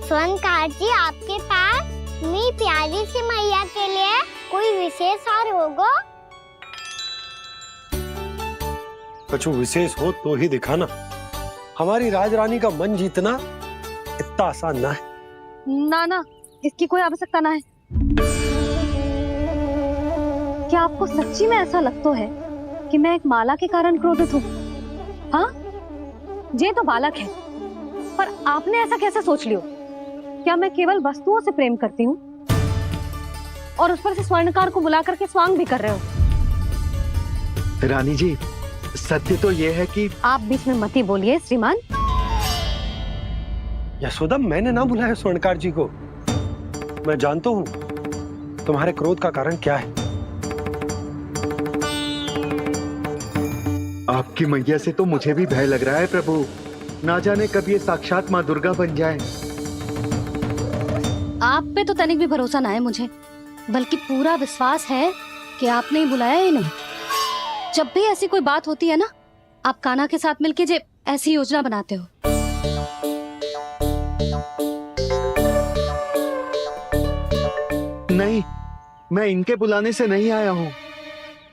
स्वर्णकार जी, आपके पास मेरी प्यारी सी मैया के लिए कोई विशेष हार होगा? कछु विशेष हो तो ही दिखाना। हमारी राजरानी का मन जीतना इतना आसान ना है। ना ना, इसकी कोई आवश्यकता ना है। क्या आपको सच्ची में ऐसा लगता है कि मैं एक माला के कारण क्रोधित हूँ? हाँ, ये तो बालक है, पर आपने ऐसा कैसे सोच लियो? क्या मैं केवल वस्तुओं से प्रेम करती हूँ और उस पर से स्वर्णकार को बुला करके स्वांग भी कर रहे हो? रानी जी, सत्य तो ये है कि आप बीच में मत ही बोलिए श्रीमान। यशोदा, मैंने ना बुलाया स्वर्णकार जी को। मैं जानता हूँ तुम्हारे क्रोध का कारण क्या है। आपकी मैया से तो मुझे भी भय लग रहा है प्रभु। ना जाने कब ये साक्षात माँ दुर्गा बन जाए। आप पे तो तनिक भी भरोसा ना है मुझे, बल्कि पूरा विश्वास है कि आपने ही बुलाया ही नहीं। जब भी ऐसी कोई बात होती है ना, आप कान्हा के साथ मिलके जे ऐसी योजना बनाते हो। नहीं, मैं इनके बुलाने से नहीं आया हूँ।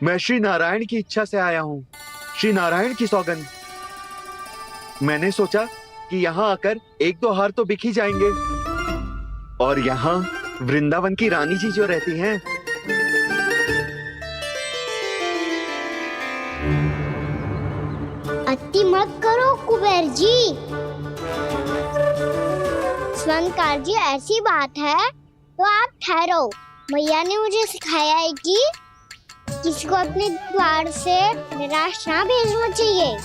मैं श्री नारायण की इच्छा से आया हूँ, श्री नारायण की सौगंध। मैंने सोचा कि यहाँ आकर एक दो हार तो बिक ही जाएंगे। और यहाँ वृंदावन की रानी जी जो रहती हैं, अति मत करो कुबेर जी। स्वर्णकार जी, ऐसी बात है तो आप ठहरो। मैया ने मुझे सिखाया है कि किसी को अपने द्वार से निराश ना भेजना चाहिए।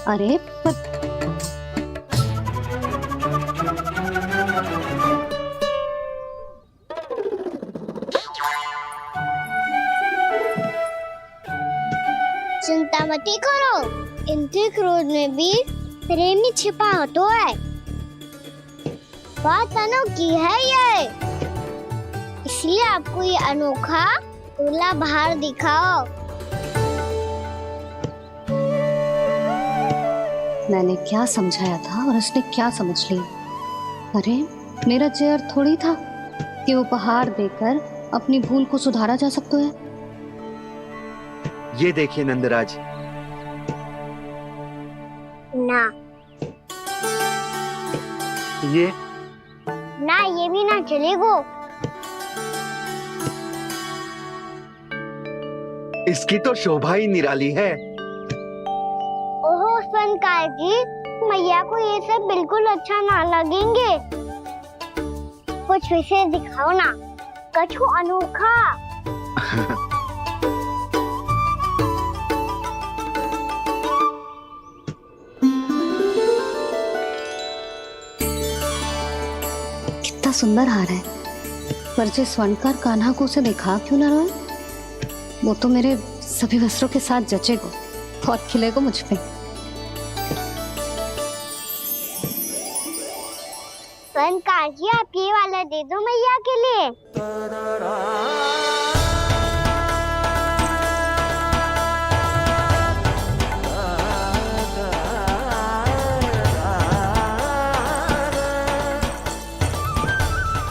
अरे पर चिंता मत करो, इनके क्रोध में भी प्रेम ही छिपा होता है। बात अनोखी है ये, इसलिए आपको ये अनोखा दूल्हा बाहर दिखाओ। मैंने क्या समझाया था और उसने क्या समझ लिया। अरे मेरा चेयर थोड़ी था कि उपहार देकर अपनी भूल को सुधारा जा सकता है। ये देखिए नंदराज। ना ये ना, ये भी ना चलेगो। इसकी तो शोभा ही निराली है। ओहो स्वर्णकार जी, मैया को ये सब बिल्कुल अच्छा ना लगेंगे। कुछ विशेष दिखाओ ना, कछु अनोखा। कितना सुंदर हार है, पर जे स्वर्णकार कान्हा को उसे दिखा क्यों ना रोए? वो तो मेरे सभी वस्त्रों के साथ जचेगा, बहुत खिलेगा मुझ पे। स्वर्णकार जी, आप ये वाला दे दो मैया के लिए।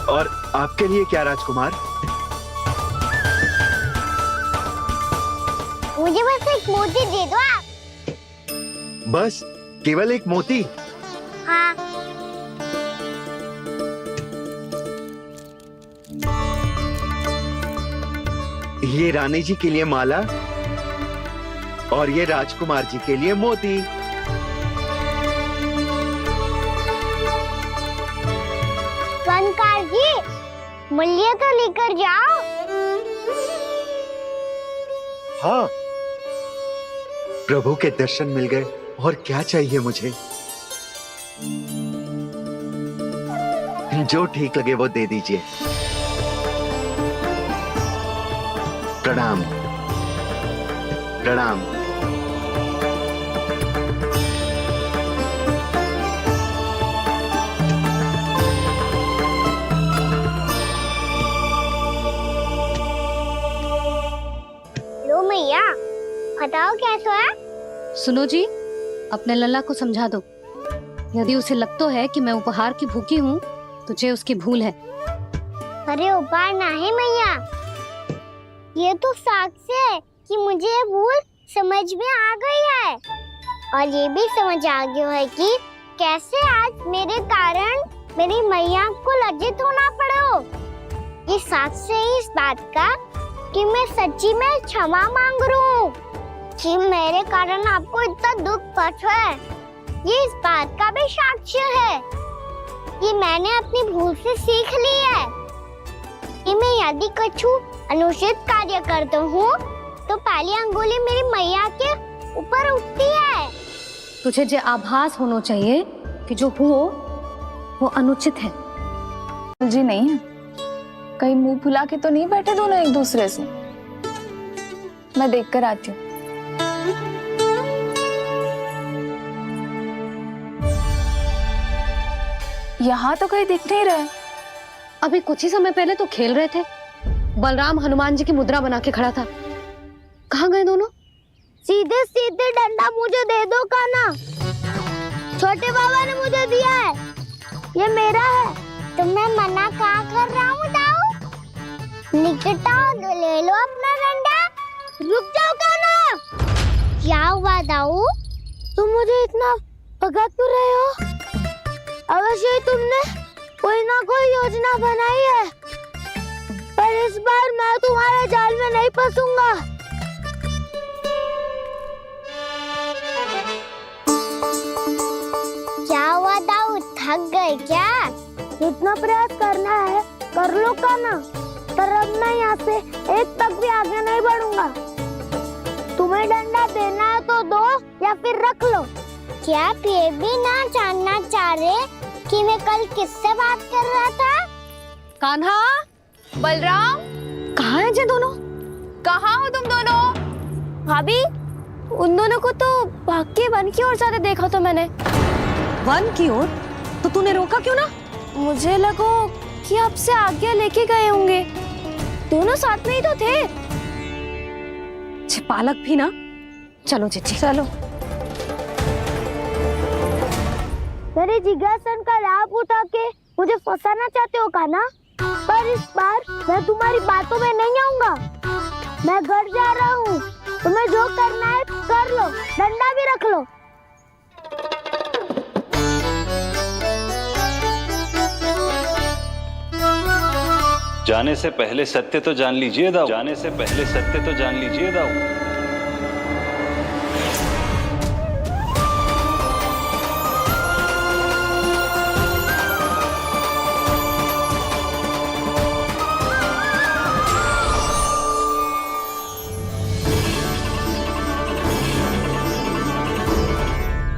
और आपके लिए क्या राजकुमार? मुझे बस एक मोती दे दो आप। बस केवल एक मोती? हाँ। ये रानी जी के लिए माला और ये राजकुमार जी के लिए मोती। स्वर्णकार जी, मूल्य तो लेकर जाओ। हाँ, प्रभु के दर्शन मिल गए, और क्या चाहिए मुझे? जो ठीक लगे वो दे दीजिए। प्रणाम प्रणाम। लो मैया, बताओ कैसा है? सुनो जी, अपने लल्ला को समझा दो। यदि उसे लगता है कि मैं उपहार की भूखी हूँ, तो ये उसकी भूल है। अरे उपहार ना है मैया, ये तो साक्ष्य है कि मुझे ये भूल समझ में आ गई है, और ये भी समझ आ गया है कि कैसे आज मेरे कारण मेरी मैया को लज्जित होना पड़ो। ये साक्ष्य है इस बात का कि मैं सच्ची में क्षमा मांग रहा हूँ कि मेरे कारण आपको इतना दुख पहुंचा है। ये इस बात का भी साक्ष्य है कि मैंने अपनी भूल से सीख ली है कि मैं यदि कुछ अनुचित कार्य करता हूँ तो पहली अंगुली मेरी मैया के ऊपर उठती है। तुझे जे आभास होना चाहिए कि जो हुओ वो अनुचित है। जी नहीं है, कहीं मुंह फुला के तो नहीं बैठे दोनों एक दूसरे से। मैं देख कर आती हूँ। यहाँ तो कहीं दिख नहीं रहा है। अभी कुछ ही समय पहले तो खेल रहे थे। बलराम हनुमान जी की मुद्रा बना के खड़ा था। कहाँ गए दोनों? सीधे सीधे डंडा मुझे दे दो कान्हा। छोटे बाबा ने मुझे दिया है, ये मेरा है। तो मैं मना कहाँ कर रहा हूँ दाऊ? निकट आओ तो ले लो अपना डंडा। रुक जाओ कान्हा। क्या हुआ दाऊ? तुम मुझे इतना भगा क्यों रहे हो? अवश्य ही तुमने कोई ना कोई योजना बनाई है, पर इस बार मैं तुम्हारे जाल में नहीं फंसूंगा। क्या हुआ दाऊ, थक गए क्या? जितना प्रयास करना है कर लो कान्हा, पर अब मैं यहाँ से एक तक भी आगे नहीं बढ़ूंगा। तुम्हें डंडा देना है तो दो या फिर रख लो। क्या आप ये भी ना जानना चाह रहे कि मैं कल किससे बात कर रहा था? कान्हा, बलराम, कहाँ है जे दोनों? कहाँ हो तुम दोनों? भाभी, उन दोनों को तो भाग के वन की ओर जाते देखा तो मैंने। वन की ओर? तो तूने रोका क्यों ना? मुझे लगो कि आपसे आज्ञा लेके गए होंगे। दोनों साथ में ही तो थे। पालक भी ना। चलो चिट्ठी, चलो। मेरे जिज्ञासन का लाभ उठा के मुझे फंसाना चाहते हो कान्हा, पर इस बार मैं तुम्हारी बातों में नहीं आऊंगा। मैं घर जा रहा हूँ, तुम्हें जो करना है कर लो, डंडा भी रख लो। जाने से पहले सत्य तो जान लीजिए दाऊ। जाने से पहले सत्य तो जान लीजिए दाऊ।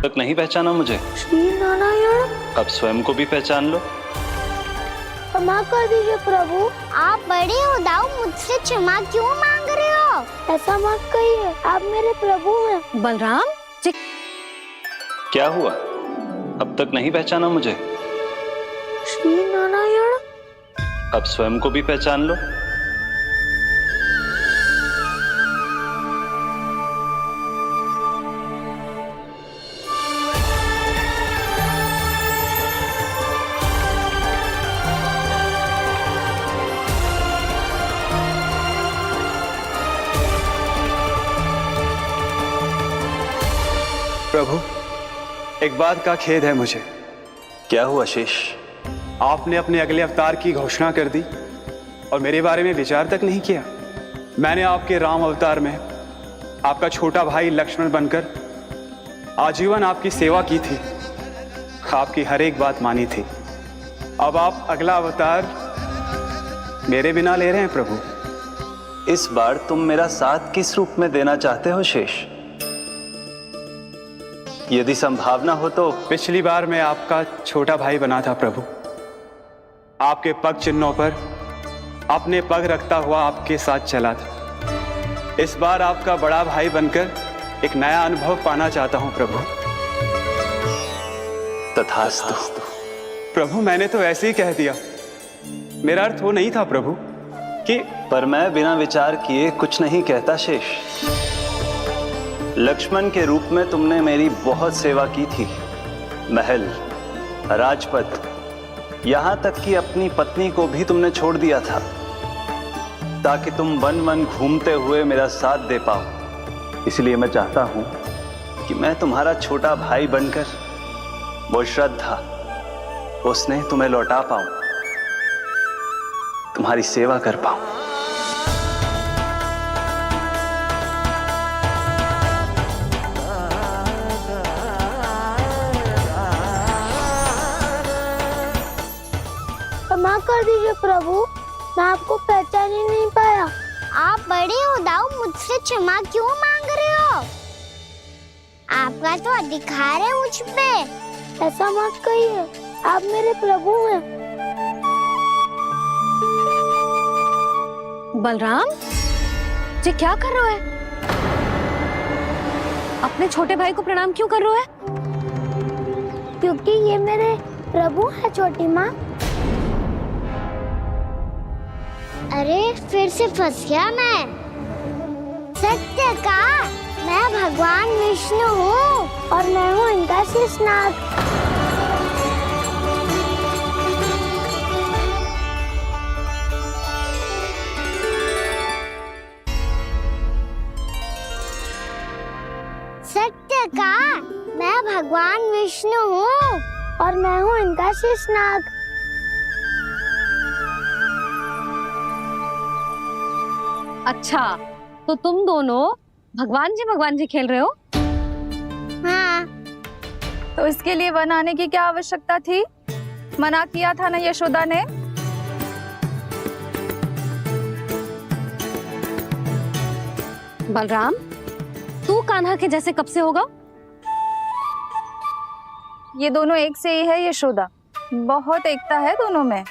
तक नहीं पहचाना मुझे? श्री नारायण। अब स्वयं को भी पहचान लो। क्षमा कर दीजिए प्रभु। आप बड़े हो दाऊ, मुझसे क्षमा क्यों मांग रहे हो? ऐसा मत कहिए, आप मेरे प्रभु हैं। बलराम, क्या हुआ? अब तक नहीं पहचाना मुझे? श्री नारायण। अब स्वयं को भी पहचान लो। प्रभु, एक बात का खेद है मुझे। क्या हुआ शेष? आपने अपने अगले अवतार की घोषणा कर दी और मेरे बारे में विचार तक नहीं किया। मैंने आपके राम अवतार में आपका छोटा भाई लक्ष्मण बनकर आजीवन आपकी सेवा की थी, आपकी हर एक बात मानी थी। अब आप अगला अवतार मेरे बिना ले रहे हैं प्रभु। इस बार तुम मेरा साथ किस रूप में देना चाहते हो शेष? यदि संभावना हो तो। पिछली बार मैं आपका छोटा भाई बना था प्रभु, आपके पग चिन्हों पर अपने पग रखता हुआ आपके साथ चला था। इस बार आपका बड़ा भाई बनकर एक नया अनुभव पाना चाहता हूं प्रभु। तथास्तु। प्रभु, मैंने तो ऐसे ही कह दिया, मेरा अर्थ वो नहीं था प्रभु कि। पर मैं बिना विचार किए कुछ नहीं कहता शेष। लक्ष्मण के रूप में तुमने मेरी बहुत सेवा की थी। महल, राजपथ, यहां तक कि अपनी पत्नी को भी तुमने छोड़ दिया था ताकि तुम वन वन घूमते हुए मेरा साथ दे पाओ। इसलिए मैं चाहता हूं कि मैं तुम्हारा छोटा भाई बनकर वो श्रद्धा, वो स्नेह तुम्हें लौटा पाऊं, तुम्हारी सेवा कर पाऊं। क्षमा कर दीजिए प्रभु, मैं आपको पहचान ही नहीं पाया। आप बड़े हो दाऊ, मुझसे क्षमा क्यों मांग रहे हो? आपका तो अधिकार है मुझ पे। ऐसा मत कहिए, आप मेरे प्रभु हैं। बलराम जी क्या कर रहे हो? अपने छोटे भाई को प्रणाम क्यों कर रहे हो? क्योंकि ये मेरे प्रभु है छोटी माँ। अरे फिर से फंस गया मैं। सत्य का मैं भगवान विष्णु हूँ और मैं हूँ इनका शेषनाग। सत्य का मैं भगवान विष्णु हूँ और मैं हूँ इनका शेषनाग। अच्छा, तो तुम दोनों भगवान जी खेल रहे हो? हाँ। तो इसके लिए वन आने की क्या आवश्यकता थी? मना किया था ना यशोदा ने। बलराम, तू कान्हा के जैसे कब से होगा? ये दोनों एक से ही है यशोदा, बहुत एकता है दोनों में।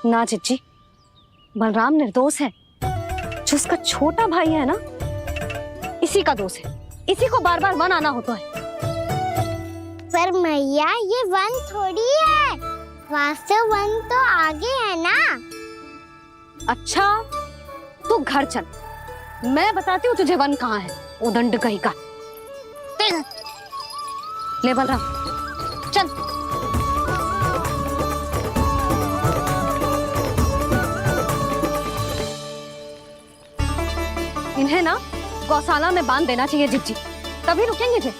ना चिच्ची, बलराम निर्दोष है। जो उसका छोटा भाई है ना, इसी का दोष है। इसी को बार बार वन आना होता है। पर मैया ये वन थोड़ी है, वास्तव वन तो आगे है ना। अच्छा, तू घर चल, मैं बताती हूँ तुझे वन कहाँ है। उदंड कहीं का। ले बलराम चल। इन्हें ना गौशाला में बांध देना चाहिए जिज्जी, तभी रुकेंगे जे।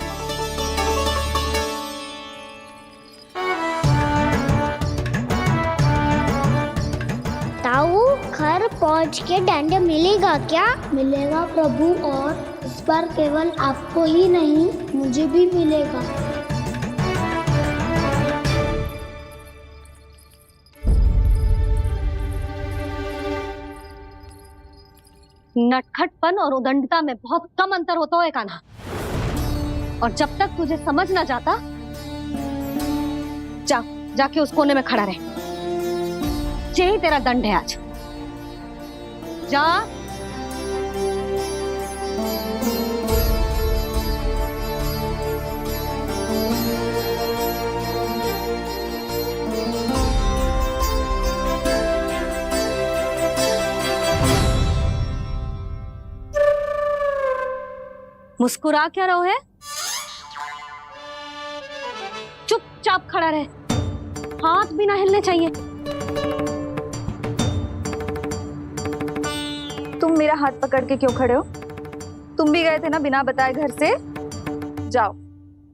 ताऊ घर पहुँच के दंड मिलेगा क्या? मिलेगा प्रभु, और इस बार केवल आपको ही नहीं मुझे भी मिलेगा। नटखटपन और उदंडता में बहुत कम अंतर होता है कान्हा, और जब तक तुझे समझ ना जाता, जाके उस कोने में खड़ा रहे। यही तेरा दंड है आज। जा। मुस्कुरा क्या रहो है? चुपचाप खड़ा रहे, हाथ भी ना हिलने चाहिए। तुम मेरा हाथ पकड़ के क्यों खड़े हो? तुम भी गए थे ना बिना बताए घर से। जाओ,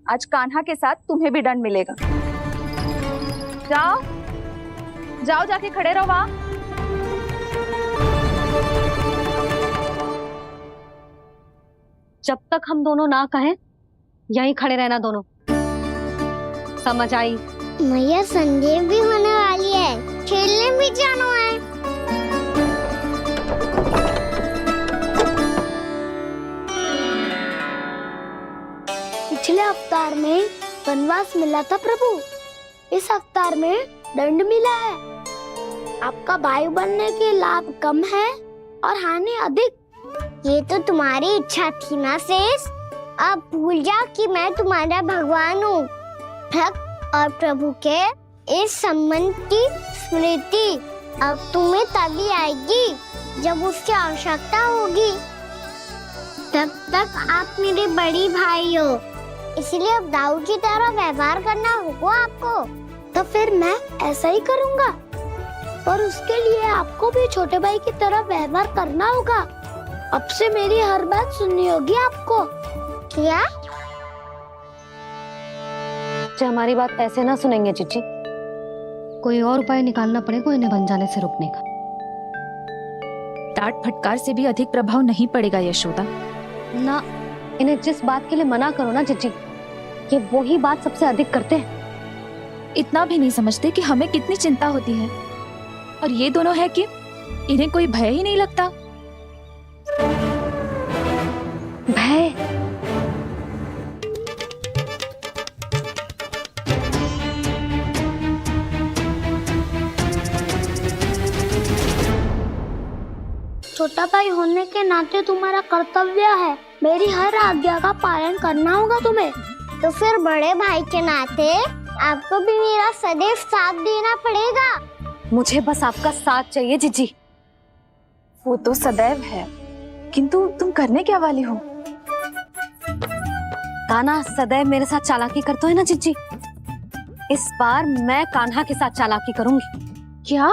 आज कान्हा के साथ तुम्हें भी दंड मिलेगा। जाओ जाओ, जाके खड़े रहो वहां। जब तक हम दोनों ना कहें, यहीं खड़े रहना दोनों। समझ आई? मैया संडे भी होने वाली है, खेलने भी जाना है। पिछले अवतार में वनवास मिला था प्रभु, इस अवतार में दंड मिला है। आपका भाई बनने के लाभ कम है और हानि अधिक। ये तो तुम्हारी इच्छा थी ना शेष। अब भूल जा कि मैं तुम्हारा भगवान हूँ। भक्त और प्रभु के इस संबंध की स्मृति अब तुम्हें तभी आएगी जब उसकी आवश्यकता होगी। तब तक आप मेरे बड़ी भाई हो, इसलिए अब दाऊ की तरह व्यवहार करना होगा आपको। तो फिर मैं ऐसा ही करूँगा, और उसके लिए आपको भी छोटे भाई की तरह व्यवहार करना होगा। अब से मेरी हर बात सुननी होगी आपको। क्या? जो हमारी बात ऐसे ना सुनेंगे चिच्ची, कोई और उपाय निकालना पड़ेगा इन्हें बन जाने से रोकने का। डांट फटकार से भी अधिक प्रभाव नहीं पड़ेगा यशोदा। ना, इन्हें जिस बात के लिए मना करो ना चिच्ची, ये वही बात सबसे अधिक करते हैं। इतना भी नहीं समझते कि हमें कितनी चिंता होती है, और ये दोनों है कि इन्हें कोई भय ही नहीं लगता। भय? छोटा भाई होने के नाते तुम्हारा कर्तव्य है, मेरी हर आज्ञा का पालन करना होगा तुम्हें। तो फिर बड़े भाई के नाते आपको भी मेरा सदैव साथ देना पड़ेगा। मुझे बस आपका साथ चाहिए जीजी। वो तो सदैव है, किंतु तुम करने क्या वाली हो? कान्हा सदैव मेरे साथ चालाकी करता है ना जीजी, इस बार मैं कान्हा के साथ चालाकी करूंगी। क्या?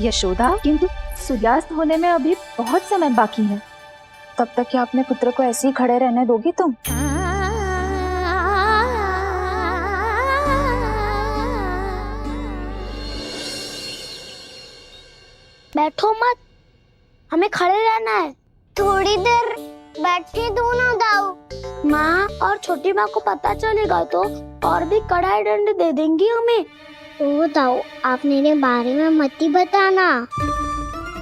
यशोदा, किंतु सूर्यास्त होने में अभी बहुत समय बाकी है, तब तक क्या अपने पुत्र को ऐसे ही खड़े रहने दोगी तुम? बैठो मत, हमें खड़े रहना है। थोड़ी देर बैठे दोनों दाऊ। माँ और छोटी माँ को पता चलेगा तो और भी कड़ा दंड दे देंगी हमें। ओ दाऊ, आप मेरे बारे में मत ही बताना,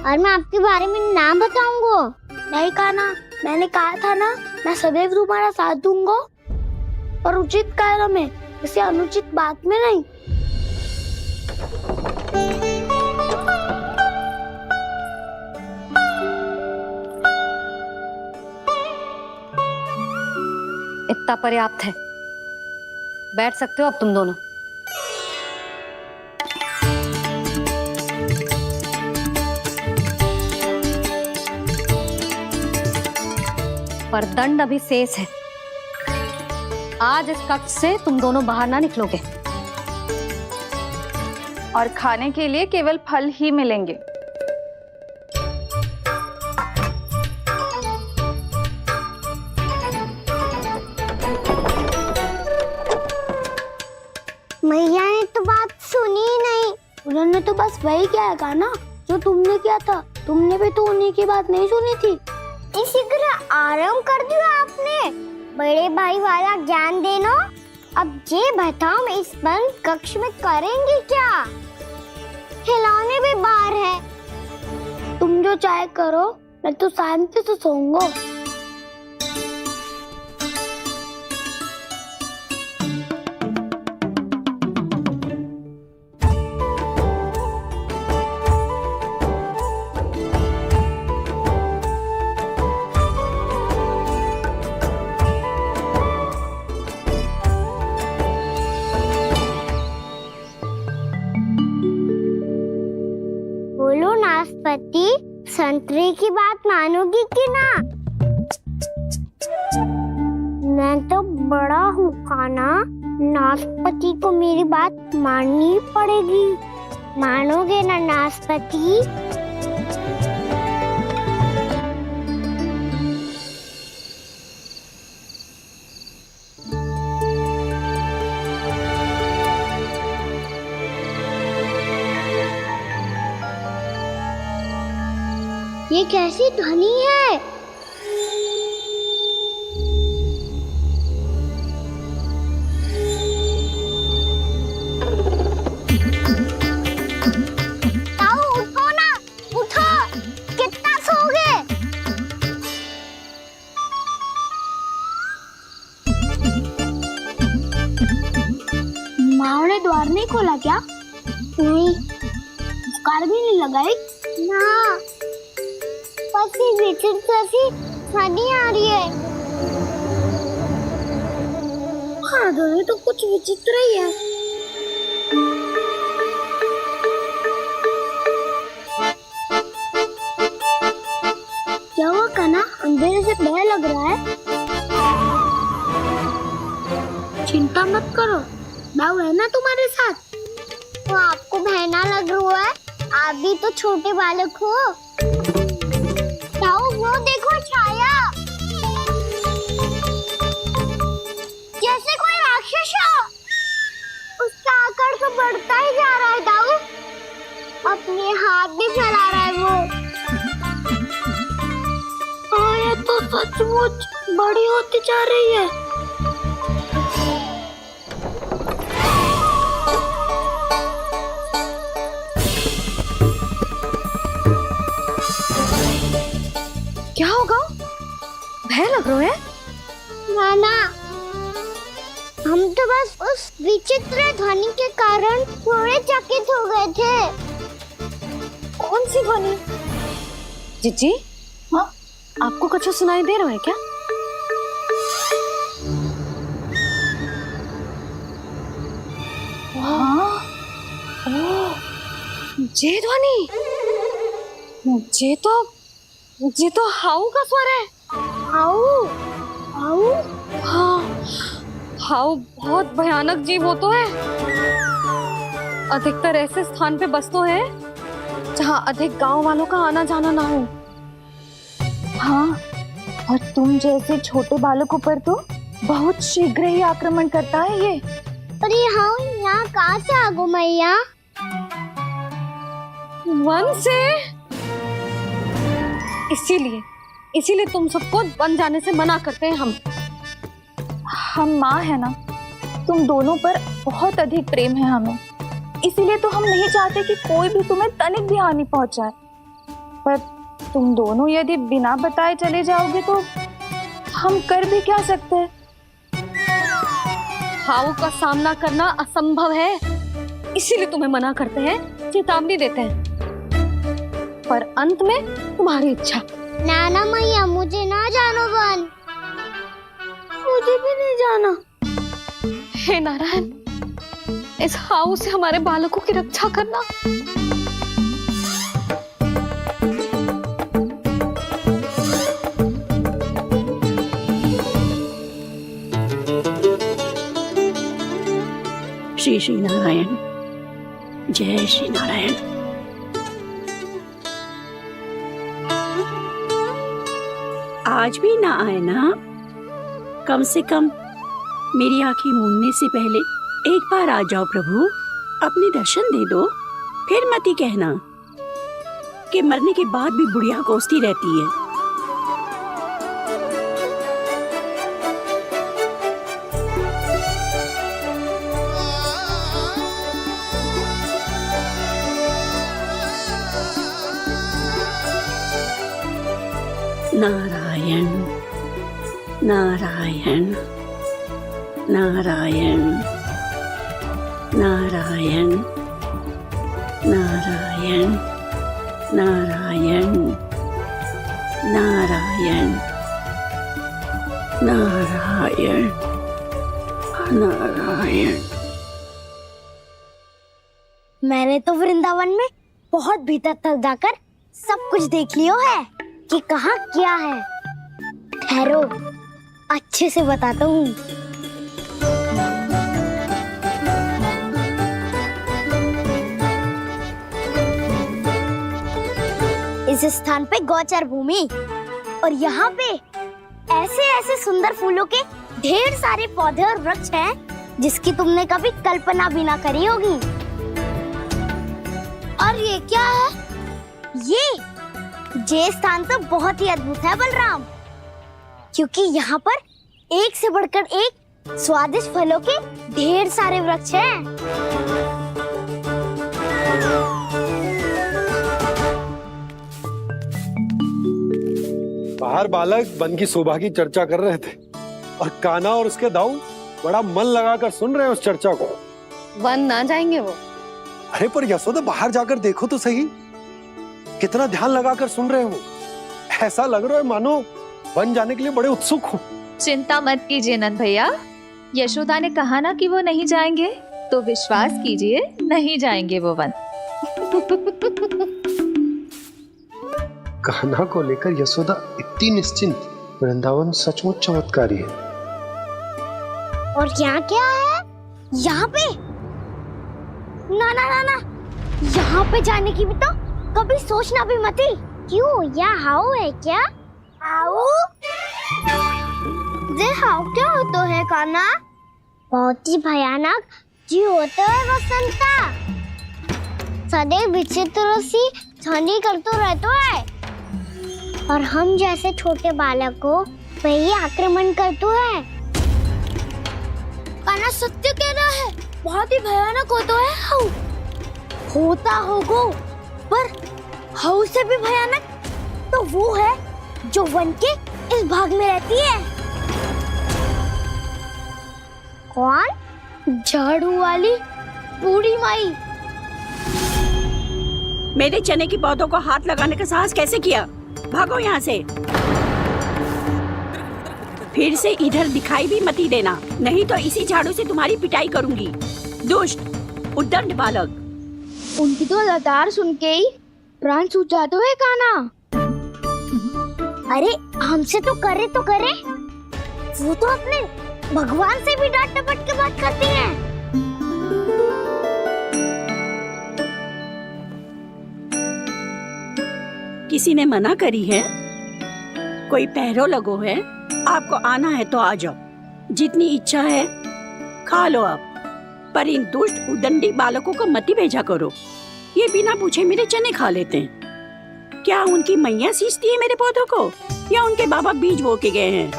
और मैं आपके बारे में ना बताऊंगा। नहीं कान्हा, मैंने कहा था ना, मैं सदैव तुम्हारा साथ दूंगा, और उचित कार्य में, किसी अनुचित बात में नहीं। इतना पर्याप्त है, बैठ सकते हो अब तुम दोनों। पर दंड अभी शेष है। आज इस कक्ष से तुम दोनों बाहर ना निकलोगे, और खाने के लिए केवल फल ही मिलेंगे। मैया ने तो बात सुनी ही नहीं। उन्होंने तो बस वही किया था ना जो तुमने किया था। तुमने भी तो उन्हीं की बात नहीं सुनी थी। इसी तरह आराम कर दिया आपने। बड़े भाई वाला ज्ञान देना। अब ये बताओ, मैं इस बंद कक्ष में करेंगे क्या? खिलौने भी बाहर है। तुम जो चाहे करो, मैं तो शांति से सोऊंगा। बोलो नाशपाती, संतरे की बात मानोगी कि ना? मैं तो बड़ा हूँ कान्हा, नाशपाती को मेरी बात माननी पड़ेगी। मानोगे ना नाशपाती? ये कैसी ध्वनि है? ताऊ उठो ना, उठो, कितना सोओगे? माँ ने द्वार नहीं खोला क्या? नहीं। कार भी नहीं लगाई? ना, पसी विचित्र सी ध्वनि आ रही है। हाँ, ध्वनि तो कुछ विचित्र ही है। क्या हुआ कान्हा, अंधेरे से डर लग रहा है? चिंता मत करो, दाऊ है ना तुम्हारे साथ। तो आपको बहना लग रहा है? आप भी तो छोटे बालक हो। ताऊ वो देखो छाया, जैसे कोई राक्षस हो। उसका आकार तो बढ़ता ही जा रहा है ताऊ, अपने हाथ भी फैला रहा है वो। हाँ, ये तो सचमुच बड़ी होती जा रही है। क्या होगा? भय लग रहा है? नाना, हम तो बस उस विचित्र ध्वनि के कारण थोड़े चकित हो गए थे। कौन सी ध्वनि? जिज्जी, हाँ आपको कुछ सुनाई दे रहा है क्या? हाँ ये ध्वनि, ये तो हाउ का स्वर है। हाउ हाउ हाँ, हाउ बहुत भयानक जीव हो तो है। अधिकतर ऐसे स्थान पे बसते हैं जहाँ अधिक गांव वालों का आना जाना ना हो। हाँ, और तुम जैसे छोटे बालकों पर तो बहुत शीघ्र ही आक्रमण करता है ये। पर ये हाँ यहाँ कहाँ से आ गो मैया? वन से। इसीलिए तुम सबको वन जाने से मना करते हैं हम माँ है ना, तुम दोनों पर बहुत अधिक प्रेम है हमें, इसीलिए तो हम नहीं चाहते कि कोई भी तुम्हें तनिक भी हानि पहुंचाए। पर तुम दोनों यदि बिना बताए चले जाओगे तो हम कर भी क्या सकते हैं? हाउ का सामना करना असंभव है, इसीलिए तुम्हें मना करते हैं, चेतावनी देते हैं। पर अंत में तुम्हारी इच्छा। नाना मैया मुझे ना जानो वन। मुझे भी नहीं जाना। हे नारायण, इस हाउ से हमारे बालकों की रक्षा करना। श्री श्री नारायण, जय श्री नारायण। आज भी ना आए ना? कम से कम मेरी आंखें मूंदने से पहले एक बार आ जाओ प्रभु, अपने दर्शन दे दो। फिर मत ही कहना कि मरने के बाद भी बुढ़िया कोसती रहती है। नारायण नारायण नारायण नारायण नारायण नारायण नारायण नारायण नारायण। मैंने तो वृंदावन में बहुत भीतर तक जाकर सब कुछ देख लियो है कि कहाँ क्या है। ठहरो, अच्छे से बताता हूँ। इस स्थान पे गौचर भूमि और यहाँ पे ऐसे ऐसे सुंदर फूलों के ढेर सारे पौधे और वृक्ष हैं जिसकी तुमने कभी कल्पना भी ना करी होगी। और ये क्या है? ये स्थान तो बहुत ही अद्भुत है बलराम, क्योंकि यहाँ पर एक से बढ़कर एक स्वादिष्ट फलों के ढेर सारे वृक्ष हैं। बाहर बालक वन की शोभा की चर्चा कर रहे थे और कान्हा और उसके दाऊ बड़ा मन लगाकर सुन रहे हैं उस चर्चा को। वन ना जाएंगे वो। अरे पर यशोदा, बाहर जाकर देखो तो सही, कितना ध्यान लगाकर सुन रहे हो। ऐसा लग रहा है मानो वन जाने के लिए बड़े उत्सुक हो। चिंता मत कीजिए नंद भैया, यशोदा ने कहा ना कि वो नहीं जाएंगे, तो विश्वास कीजिए नहीं जाएंगे वो वन। कान्हा को लेकर यशोदा इतनी निश्चिंत, वृंदावन सचमुच चमत्कारी है। और यहाँ क्या है? यहाँ पे ना ना ना ना, यहाँ पे जाने की भी तो कभी सोचना भी मत ही। क्यों, यहाँ हाउ है क्या? हाउ? ये हाउ क्या होता है कान्हा? बहुत ही भयानक जी होता है वसंता। सदैव विचित्र सी ध्वनि करते रहता है और हम जैसे छोटे बालक को वही आक्रमण करते हैं। कान्हा सत्य कह रहा है, बहुत ही भयानक होता है हाउ। होता होगो, पर हाउ से भी भयानक तो वो है जो वन के इस भाग में रहती है। कौन? झाड़ू वाली बूढ़ी माई। मेरे चने की पौधों को हाथ लगाने का साहस कैसे किया? भागो यहाँ से। फिर से इधर दिखाई भी मती देना, नहीं तो इसी झाड़ू से तुम्हारी पिटाई करूंगी। दुष्ट उद्दंड बालक। उनकी तो लतार सुन के ही प्राण छूट जाते हुए कान्हा। अरे हमसे तो करे, वो तो अपने भगवान से भी डांट डपट के बात करती हैं। किसी ने मना करी है? कोई पैरों लगो है? आपको आना है तो आ जाओ, जितनी इच्छा है खा लो आप, पर इन दुष्ट उदंडी बालकों को मत भेजा करो। ये बिना पूछे मेरे चने खा लेते हैं। क्या उनकी मैया सींचती है मेरे पौधों को, या उनके बाबा बीज बो के गए हैं?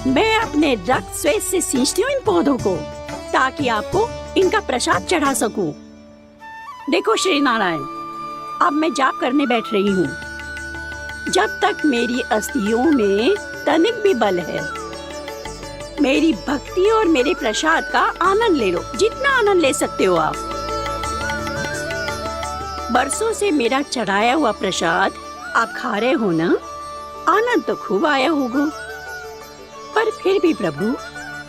मैं अपने रक्त स्वेद से सींचती हूँ इन पौधों को, ताकि आपको इनका प्रसाद चढ़ा सकूं। देखो श्री नारायण, अब मैं जाप करने बैठ रही हूँ। जब तक मेरी अस्थियों में तनिक भी बल है, मेरी भक्ति और मेरे प्रसाद का आनंद ले लो, जितना आनंद ले सकते हो आप। बरसों से मेरा चढ़ाया हुआ प्रसाद आप खा रहे हो ना, आनंद तो खूब आया होगा। पर फिर भी प्रभु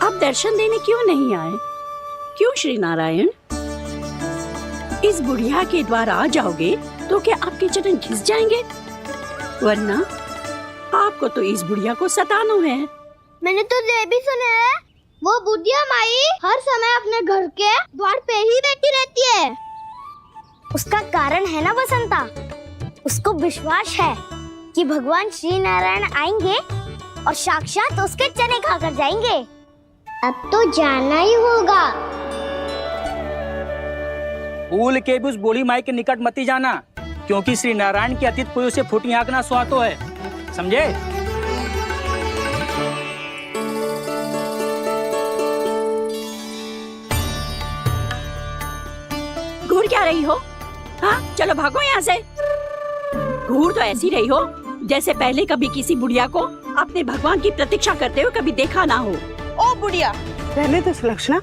आप दर्शन देने क्यों नहीं आए? क्यों श्री नारायण? इस बुढ़िया के द्वार आ जाओगे तो क्या आपके चरण घिस जाएंगे? वरना आपको तो इस बुढ़िया को सताना है। मैंने तो ये भी सुना है, वो बुढ़िया माई हर समय अपने घर के द्वार पे ही बैठी रहती है। उसका कारण है ना बसंता, उसको विश्वास है कि भगवान श्री नारायण आएंगे और साक्षात उसके चने खाकर जाएंगे। अब तो जाना ही होगा। भूल के भी उस बूढ़ी माई के निकट मती जाना, क्योंकि श्री नारायण की अतीत पुरुष से फूटी आंख ना सुहातो है, समझे? घूर क्या रही हो? हाँ, चलो भागो यहाँ से। घूर तो ऐसी रही हो जैसे पहले कभी किसी बुढ़िया को अपने भगवान की प्रतीक्षा करते हुए कभी देखा ना हो। ओ बुढ़िया, रहने दो सुलक्षणा,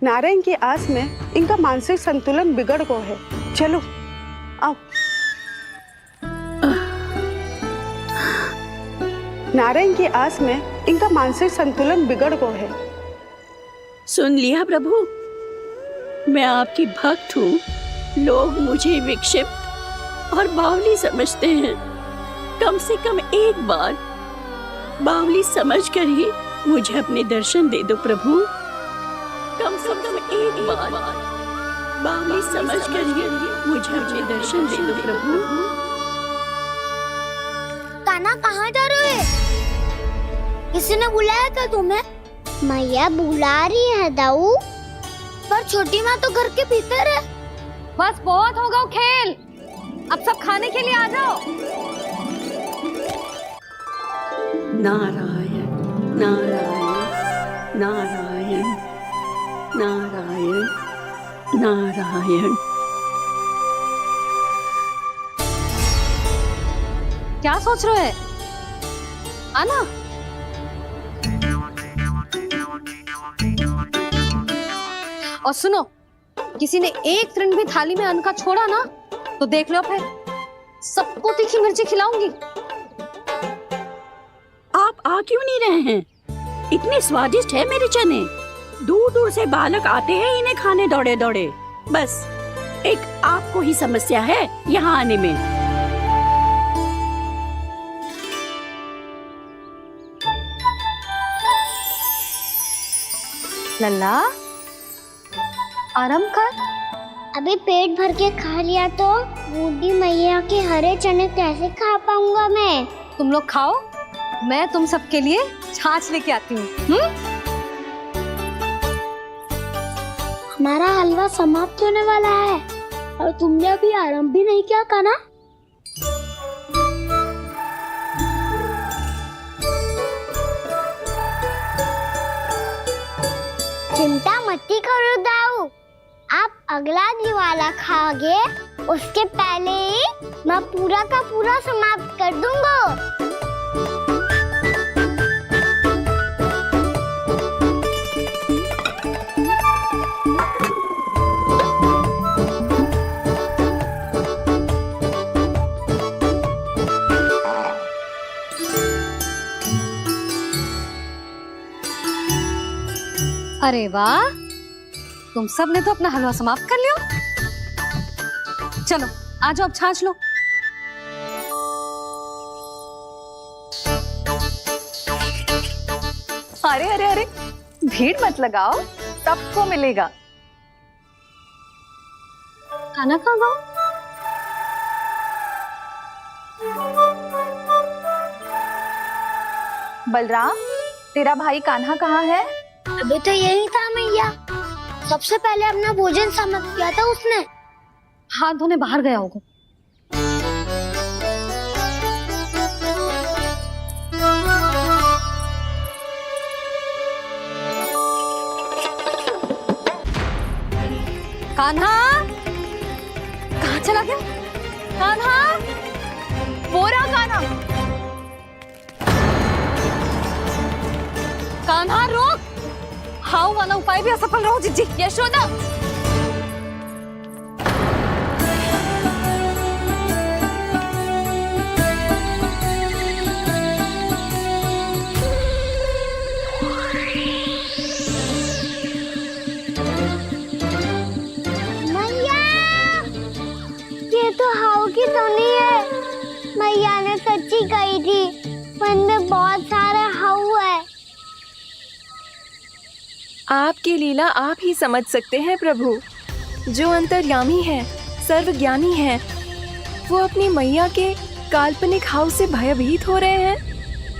नारायण की आस में इनका मानसिक संतुलन बिगड़ गया है। चलो आओ। नारायण की आस में इनका मानसिक संतुलन बिगड़ गया है। सुन लिया प्रभु, मैं आपकी भक्त हूँ। लोग मुझे विक्षिप्त और बावली समझते हैं। कम से कम एक बार बावली समझकर ही मुझे अपने दर्शन दे दो प्रभु। कम से कम एक बार बावली समझकर ही मुझे अपने दर्शन दे दो प्रभु। कान्हा कहाँ जा रहे हो? किसी ने बुलाया था तुम्हें? मैया बुला रही है दाऊ। पर छोटी माँ तो घर के भीतर है। बस बहुत हो गया खेल, अब सब खाने के लिए आ जाओ। नारायण नारायण नारायण नारायण नारायण। क्या सोच रहे हैं? आना। और सुनो, किसी ने एक तृण भी थाली में अन्न का छोड़ा ना, तो देख लो फिर सबको तीखी मिर्ची खिलाऊंगी। आप आ क्यों नहीं रहे हैं? इतने स्वादिष्ट है मेरे चने। दूर दूर से बालक आते हैं इन्हें खाने दौड़े दौड़े। बस एक आपको ही समस्या है यहाँ आने में। लल्ला, आराम कर। अभी पेट भर के खा लिया तो बूढ़ी मैया के हरे चने कैसे खा पाऊंगा मैं? तुम लोग खाओ, मैं तुम सबके लिए छाछ लेके आती हूँ। हमारा हलवा समाप्त होने वाला है और तुमने अभी आराम भी नहीं किया कान्हा। चिंता मत करो दाऊ, आप अगला दिवाला खाओगे उसके पहले ही मैं पूरा का पूरा समाप्त कर दूंगा। अरे वाह, तुम सब ने तो अपना हलवा समाप्त कर लिया। चलो आ जाओ, अब छाछ लो। अरे अरे अरे, भीड़ मत लगाओ, सबको मिलेगा। खाना खा गो। बलराम, तेरा भाई कान्हा कहाँ है? अभी तो यही था मैया। सबसे पहले अपना भोजन समाप्त किया था उसने। हाथ धोने बाहर गया होगा। कान्हा कहाँ चला गया? कान्हा, वो रहा कान्हा। कान्हा रोक, हाउ वाला उपाय भी असफल रहो जिज्जी। यशोदा, मैया, ये तो हाउ की धुनी है। मैया ने सच्ची कही थी, मन में बहुत सारे हाउ है। आपकी लीला आप ही समझ सकते हैं प्रभु। जो अंतर्यामी है, सर्वज्ञानी है, वो अपनी मैया के काल्पनिक हाव से भयभीत हो रहे हैं।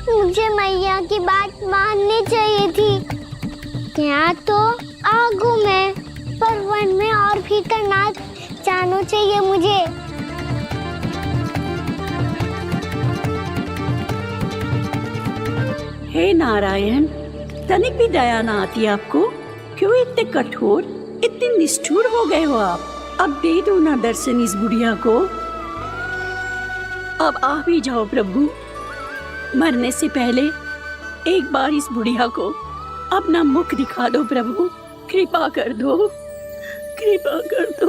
मुझे मैया की बात माननी चाहिए थी। यहाँ तो आगू में, पर वन में और भीतर ना जाना चाहिए मुझे। हे नारायण, तनिक भी दया ना आती आपको? क्यों इतने कठोर, इतने निष्ठुर हो गए हो आप? अब दे दो ना दर्शन इस बुढ़िया को। अब आ भी जाओ प्रभु। मरने से पहले एक बार इस बुढ़िया को अपना मुख दिखा दो प्रभु। कृपा कर दो, कृपा कर दो।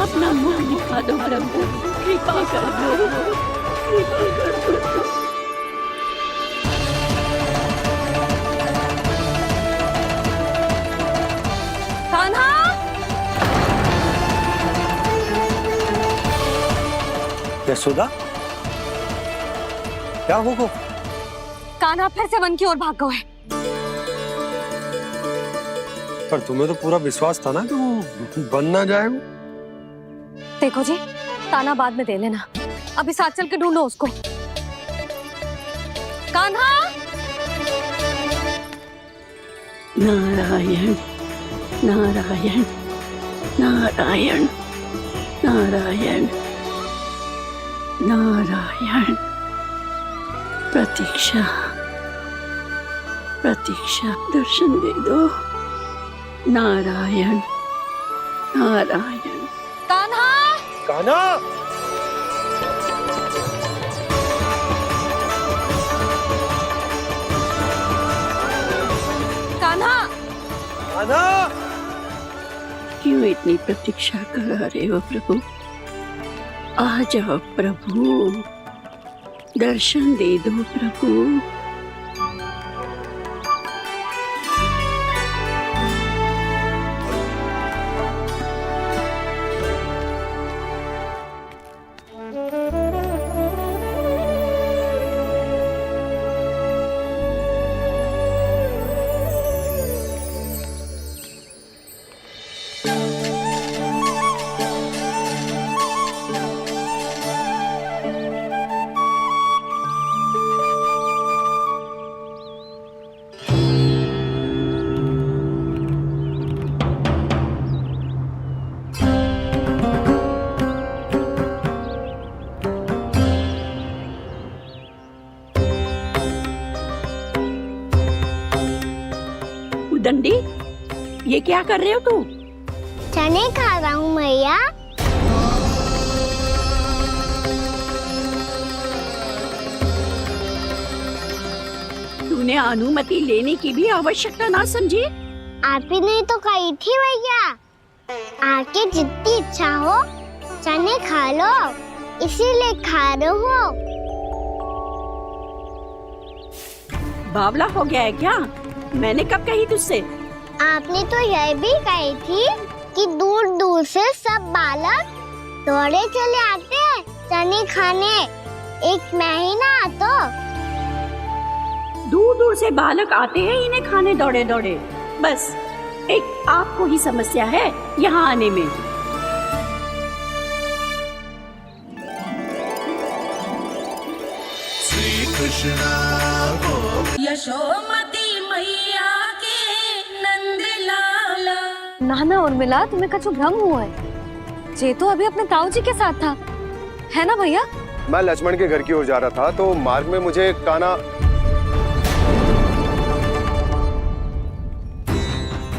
अपना मुख दिखा दो प्रभु, कृपा कर दो, कृपा कर दो। कान्हा, यशोदा, क्या हो गो? कान्हा फिर से वन की ओर भाग गए। पर तुम्हें तो पूरा विश्वास था ना कि वो बन ना जाए। देखो जी, ताना बाद में दे लेना, अभी साथ चल के ढूंढो उसको। कान्हा, नारायण नारायण नारायण नारायण नारायण। प्रतीक्षा प्रतीक्षा, दर्शन दे दो। नारायण नारायण। कान्हा, कान्हा, कान्हा, कान्हा। क्यों इतनी प्रतीक्षा करा रहे हो प्रभु? आ जाओ प्रभु, दर्शन दे दो प्रभु। दंडी, ये क्या कर रहे हो तू? चने खा रहा हूँ मैया। तूने अनुमति लेने की भी आवश्यकता ना समझी? आप ही ने तो कही थी भैया, आके जितनी इच्छा हो चने खा लो, इसीलिए खा रहे हो। बावला हो गया है क्या? मैंने कब कही तुझसे? आपने तो यह भी कही थी कि दूर दूर से सब बालक दौड़े चले आते हैं चने खाने, एक महीना तो दूर दूर से बालक आते हैं इन्हें खाने दौड़े दौड़े। बस एक आपको ही समस्या है यहाँ आने में। श्री कृष्ण यशोमती मैया के नंद लाला। नाना उर्मिला, तुम्हें कछु भ्रम हुआ है। जे तो अभी अपने ताऊ जी के साथ था, है ना भैया? मैं लक्ष्मण के घर की ओर जा रहा था तो मार्ग में मुझे कान्हा,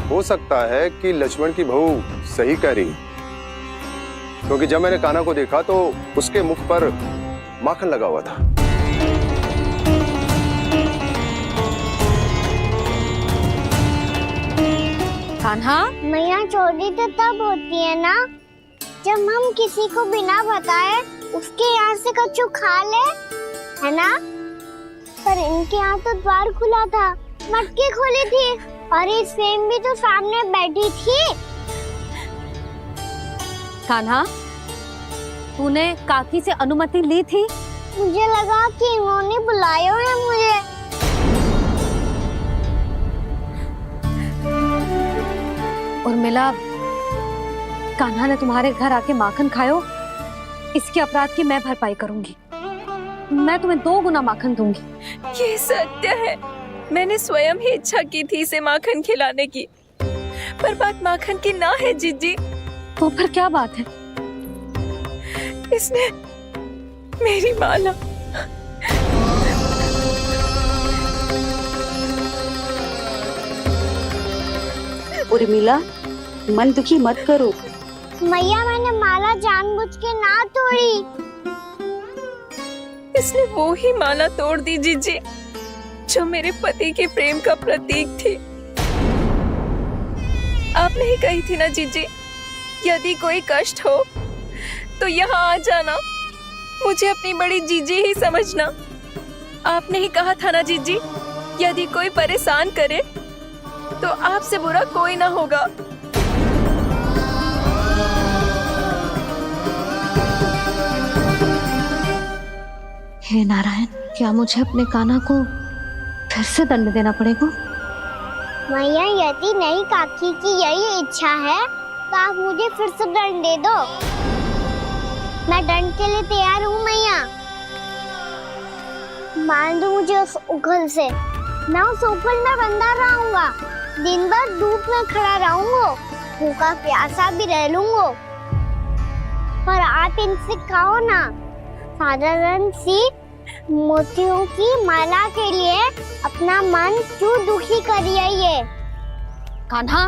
हो सकता है कि लक्ष्मण की बहू सही कह रही, क्योंकि जब मैंने कान्हा को देखा तो उसके मुख पर माखन लगा हुआ था। कान्हा, मैया चोरी तो तब होती है ना जब हम किसी को बिना बताए उसके यहाँ से कछु खा ले, है ना? पर इनके यहाँ तो द्वार खुला था, मटकी खुली थी और इस फेम भी तो सामने बैठी थी। कान्हा, तूने काकी से अनुमति ली थी? मुझे लगा कि इन्होंने बुलाया है मुझे। उर्मिला, कान्हा ने तुम्हारे घर आके माखन खायो, इसके अपराध की मैं भरपाई करूंगी। मैं तुम्हें 2 गुना माखन दूंगी। ये सत्य है, मैंने स्वयं ही इच्छा की थी इसे माखन खिलाने की, पर बात माखन की ना है जीजी। तो फिर क्या बात है? इसने मेरी माला उर्मिला, मन दुखी मत करो। मैया, मैंने माला जानबूझ के ना तोड़ी। इसने वो ही माला तोड़ दी जीजी जो मेरे पति के प्रेम का प्रतीक थी। आपने ही कही थी ना जीजी, यदि कोई कष्ट हो तो यहाँ आ जाना, मुझे अपनी बड़ी जीजी ही समझना। आपने ही कहा था ना जीजी, यदि कोई परेशान करे तो आपसे बुरा कोई ना होगा। हे नारायण, क्या मुझे अपने कान्हा को फिर से दंड देना पड़ेगा? मैया, यदि नहीं काकी की यही इच्छा है तो आप मुझे फिर से दंड दे दो। मैं दंड के लिए तैयार हूँ मैया। मान दो मुझे उस उखल से, मैं उस उखल में बंधा रहूंगा, दिन भर धूप में खड़ा रहूंगा, भूखा प्यासा भी रह लूंगा। पर आप इनसे कहो ना, साधारण सी मोतियों की माला के लिए अपना मन क्यों दुखी करिए ये? कान्हा,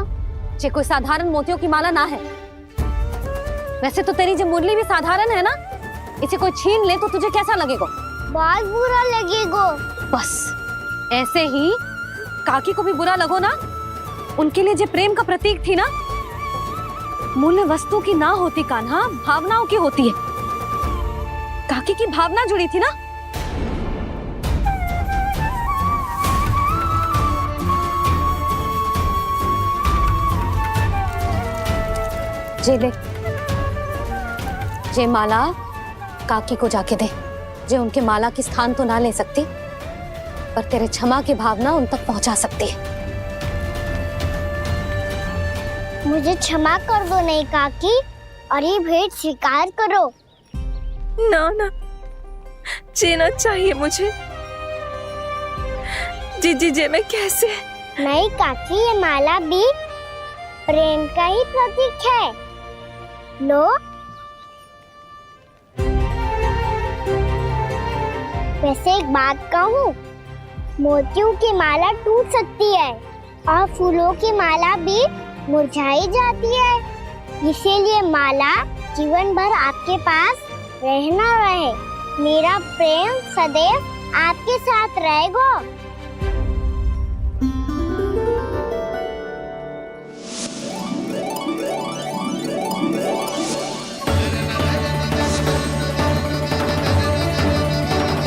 ये कोई साधारण मोतियों की माला ना है। वैसे तो तेरी जो मुरली भी साधारण है ना, इसे कोई छीन ले तो तुझे कैसा लगेगा? बहुत बुरा लगेगा। बस ऐसे ही काकी को भी बुरा लगो ना। उनके लिए जो प्रेम का प्रतीक थी ना, मूल्य वस्तु की ना होती कान्हा, भावनाओं की होती है। काकी की भावना जुड़ी थी ना। जे ले, जे माला काकी को जाके दे। जे उनके माला की स्थान तो ना ले सकती, पर तेरे क्षमा की भावना उन तक पहुंचा सकती है। मुझे क्षमा कर दो नहीं काकी, और ये भेंट स्वीकार करो। ना ना, जीना चाहिए मुझे। जीजी जे मैं कैसे? नहीं काकी, ये माला भी प्रेम का ही प्रतीक है। लो, वैसे एक बात कहूँ, मोतियों की माला टूट सकती है और फूलों की माला भी मुरझाई जाती है। इसीलिए माला जीवन भर आपके पास रहना रहे। मेरा प्रेम सदैव आपके साथ रहेगा।